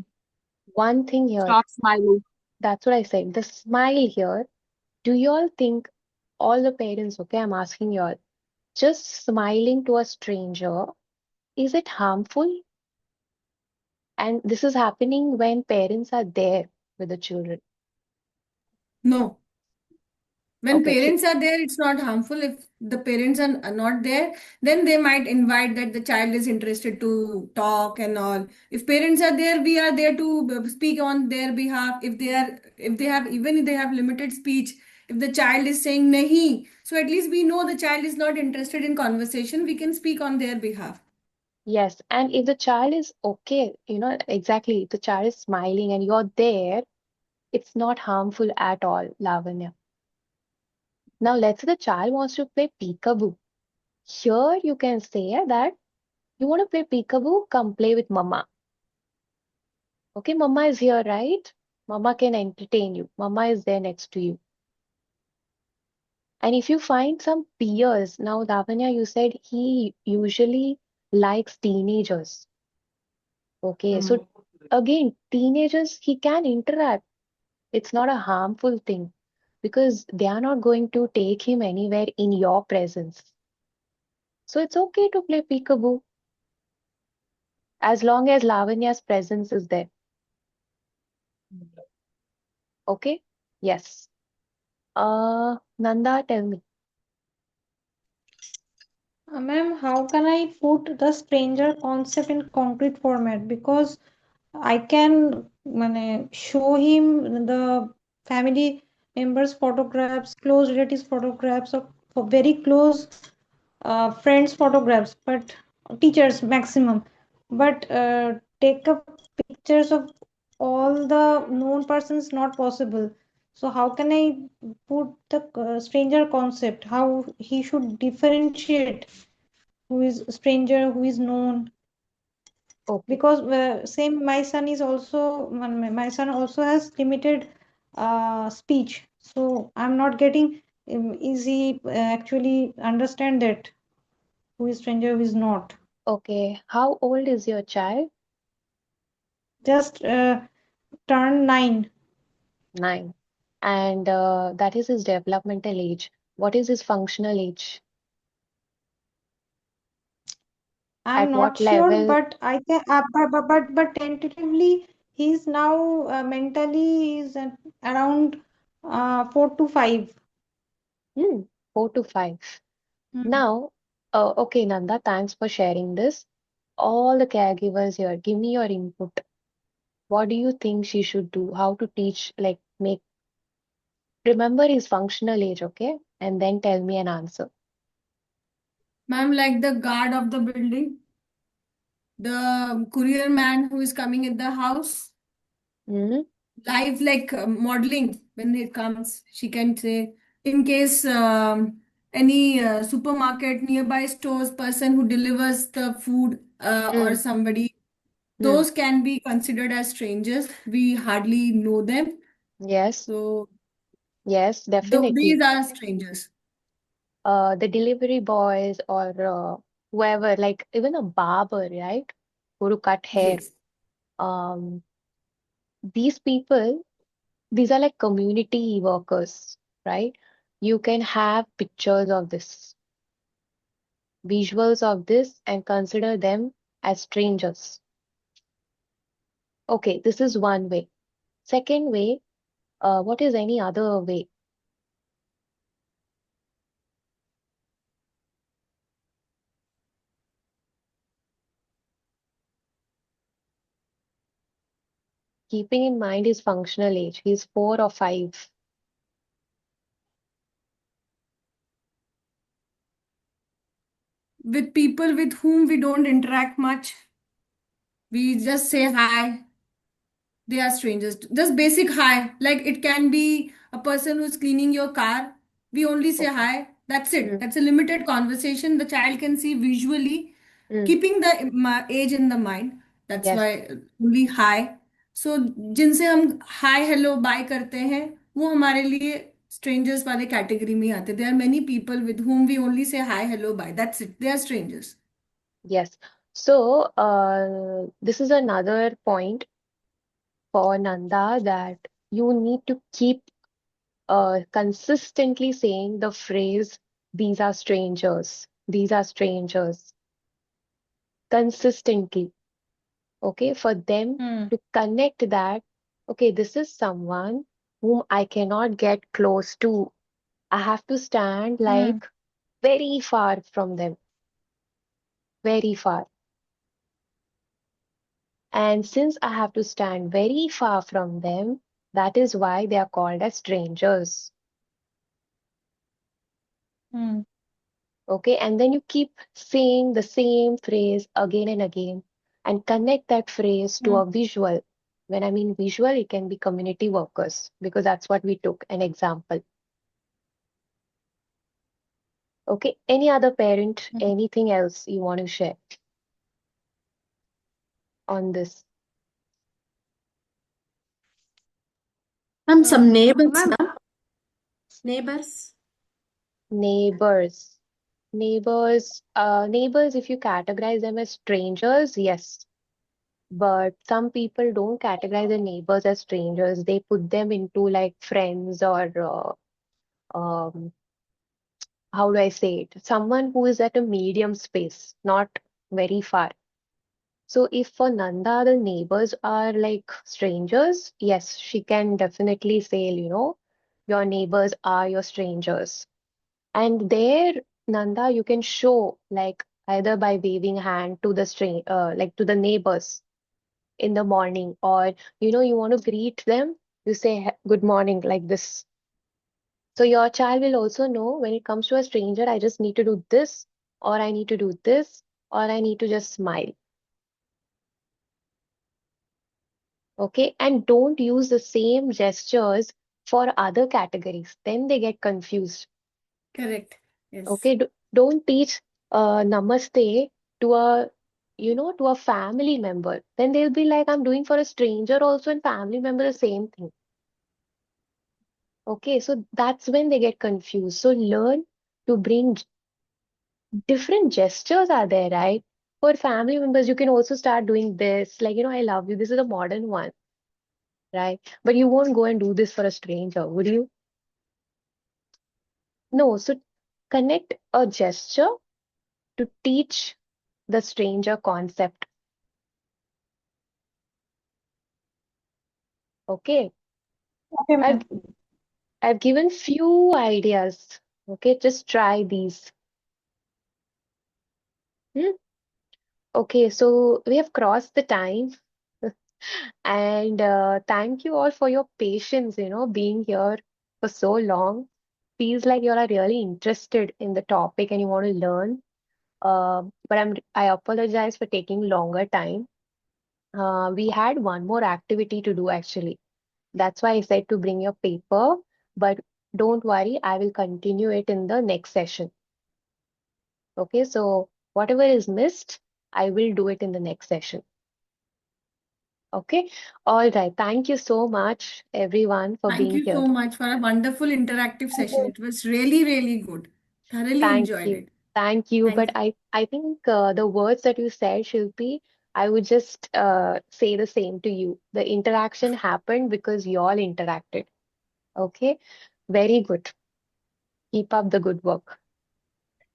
one thing here, Stop smiling. that's what I said. The smile here, do you all think, all the parents, okay, I'm asking you all, just smiling to a stranger, is it harmful? And this is happening when parents are there with the children. No. When Okay, parents are there, it's not harmful. If the parents are not there, then they might invite that the child is interested to talk and all. If parents are there, we are there to speak on their behalf. Even if they have limited speech, if the child is saying nahi, so at least we know the child is not interested in conversation, we can speak on their behalf. yes. And if the child is okay, exactly, if the child is smiling and you're there, it's not harmful at all, Lavanya. Now, let's say the child wants to play peekaboo. Here, you can say that you want to play peekaboo, come play with mama. Okay, mama is here, right? Mama can entertain you. Mama is there next to you. And if you find some peers, now Lavanya, you said he usually likes teenagers. Okay, so again, teenagers, he can interact. It's not a harmful thing because they are not going to take him anywhere in your presence. So it's okay to play peekaboo as long as Lavanya's presence is there. Okay? Yes. Nanda, tell me. Ma'am, how can I put the stranger concept in concrete format? Because I can show him the family members' photographs, close relatives' photographs, or for very close friends' photographs, but teachers maximum. But take up pictures of all the known persons not possible. So how can I put the stranger concept? How he should differentiate who is stranger, who is known? Okay. Because same my son is also my son also has limited speech, so I'm not getting easy actually understand that who is stranger, who is not. Okay. How old is your child? Just turned 9. 9. And that is his developmental age. What is his functional age? I'm At not what sure, level? but I can but tentatively he's now mentally is at around 4 to 5. 4 to 5. Hmm. Now, okay, Nanda, thanks for sharing this. All the caregivers here, give me your input. What do you think she should do? How to teach, like, remember his functional age, okay? And then tell me an answer. Ma'am, like the guard of the building, the courier man who is coming in the house, Hmm. live like modeling when it comes, she can say, in case any supermarket nearby stores person who delivers the food or Mm. somebody. those can be considered as strangers. We hardly know them. Yes, So yes, definitely. these are strangers. The delivery boys or whoever, like even a barber, right? Who to cut hair. Yes. Um, these people, these are like community workers, right? You can have pictures of this, visuals of this, and consider them as strangers. Okay, this is one way. Second way, what is any other way? Keeping in mind his functional age, he's 4 or 5. With people with whom we don't interact much, we just say hi. They are strangers. Just basic hi. Like it can be a person who's cleaning your car. We only say Okay. hi. That's it. Mm, That's a limited conversation. The child can see visually, mm, keeping the age in the mind. That's yes, why only hi. So जिनसे हम hi, hello, bye करते हैं, वो हमारे लिए strangers वाले category में आते. There are many people with whom we only say hi, hello, bye. That's it. They are strangers. yes. So, this is another point for Nanda that you need to keep consistently saying the phrase, these are strangers, these are strangers, consistently. Okay, for them Hmm. to connect that, okay, this is someone whom I cannot get close to. I have to stand Hmm. like very far from them, very far. And since I have to stand very far from them, that is why they are called as strangers. Hmm. Okay, and then you keep saying the same phrase again and again and connect that phrase to Hmm. a visual. When I mean visual, it can be community workers because that's what we took an example. Okay, any other parent, Hmm. anything else you want to share on this? And some neighbors, Ma'am, ma'am. Neighbors. Neighbors. Neighbors, if you categorize them as strangers, yes. But some people don't categorize their neighbors as strangers. They put them into like friends or how do I say it? Someone who is at a medium space, not very far. So if for Nanda the neighbors are like strangers, yes, she can definitely say, your neighbors are your strangers. And there, Nanda, you can show like either by waving hand to the like to the neighbors in the morning, or you want to greet them, you say good morning like this. So your child will also know when it comes to a stranger, I just need to do this, or I need to do this, or I need to just smile. Okay, and don't use the same gestures for other categories. Then they get confused. Correct. Yes. Okay, don't teach namaste to a family member. Then they'll be like, I'm doing for a stranger also and family member the same thing. Okay, so that's when they get confused. So learn to bring different gestures are there, right? For family members, you can also start doing this, like, I love you. This is a modern one, right? But you won't go and do this for a stranger, would you? No, so connect a gesture to teach the stranger concept. Okay, okay, I've ma'am. I've given few ideas. Okay, just try these. Hmm? Okay, so we have crossed the time. And thank you all for your patience, being here for so long. Feels like you all are really interested in the topic and you want to learn. But I apologize for taking longer time. We had one more activity to do actually. That's why I said to bring your paper, but don't worry, I will continue it in the next session. Okay, so whatever is missed, I will do it in the next session. Okay. All right. Thank you so much, everyone, for Thank being you here. so much for a wonderful interactive session. It was really, really good. Thoroughly Thank enjoyed you. it. Thank you. Thank But you. I think the words that you said, Shilpi, I would just say the same to you. The interaction happened because you all interacted. Okay. Very good. Keep up the good work.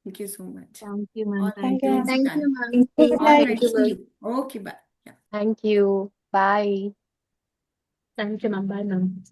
Thank you so much. Thank you, ma'am. All right, Thank you, great ma'am. Thank done. you, ma'am. Thank you. All Thank right, you, see ma'am. you. Okay, bye. Yeah. Thank you. Bye. Thank you, ma'am. Bye, ma'am.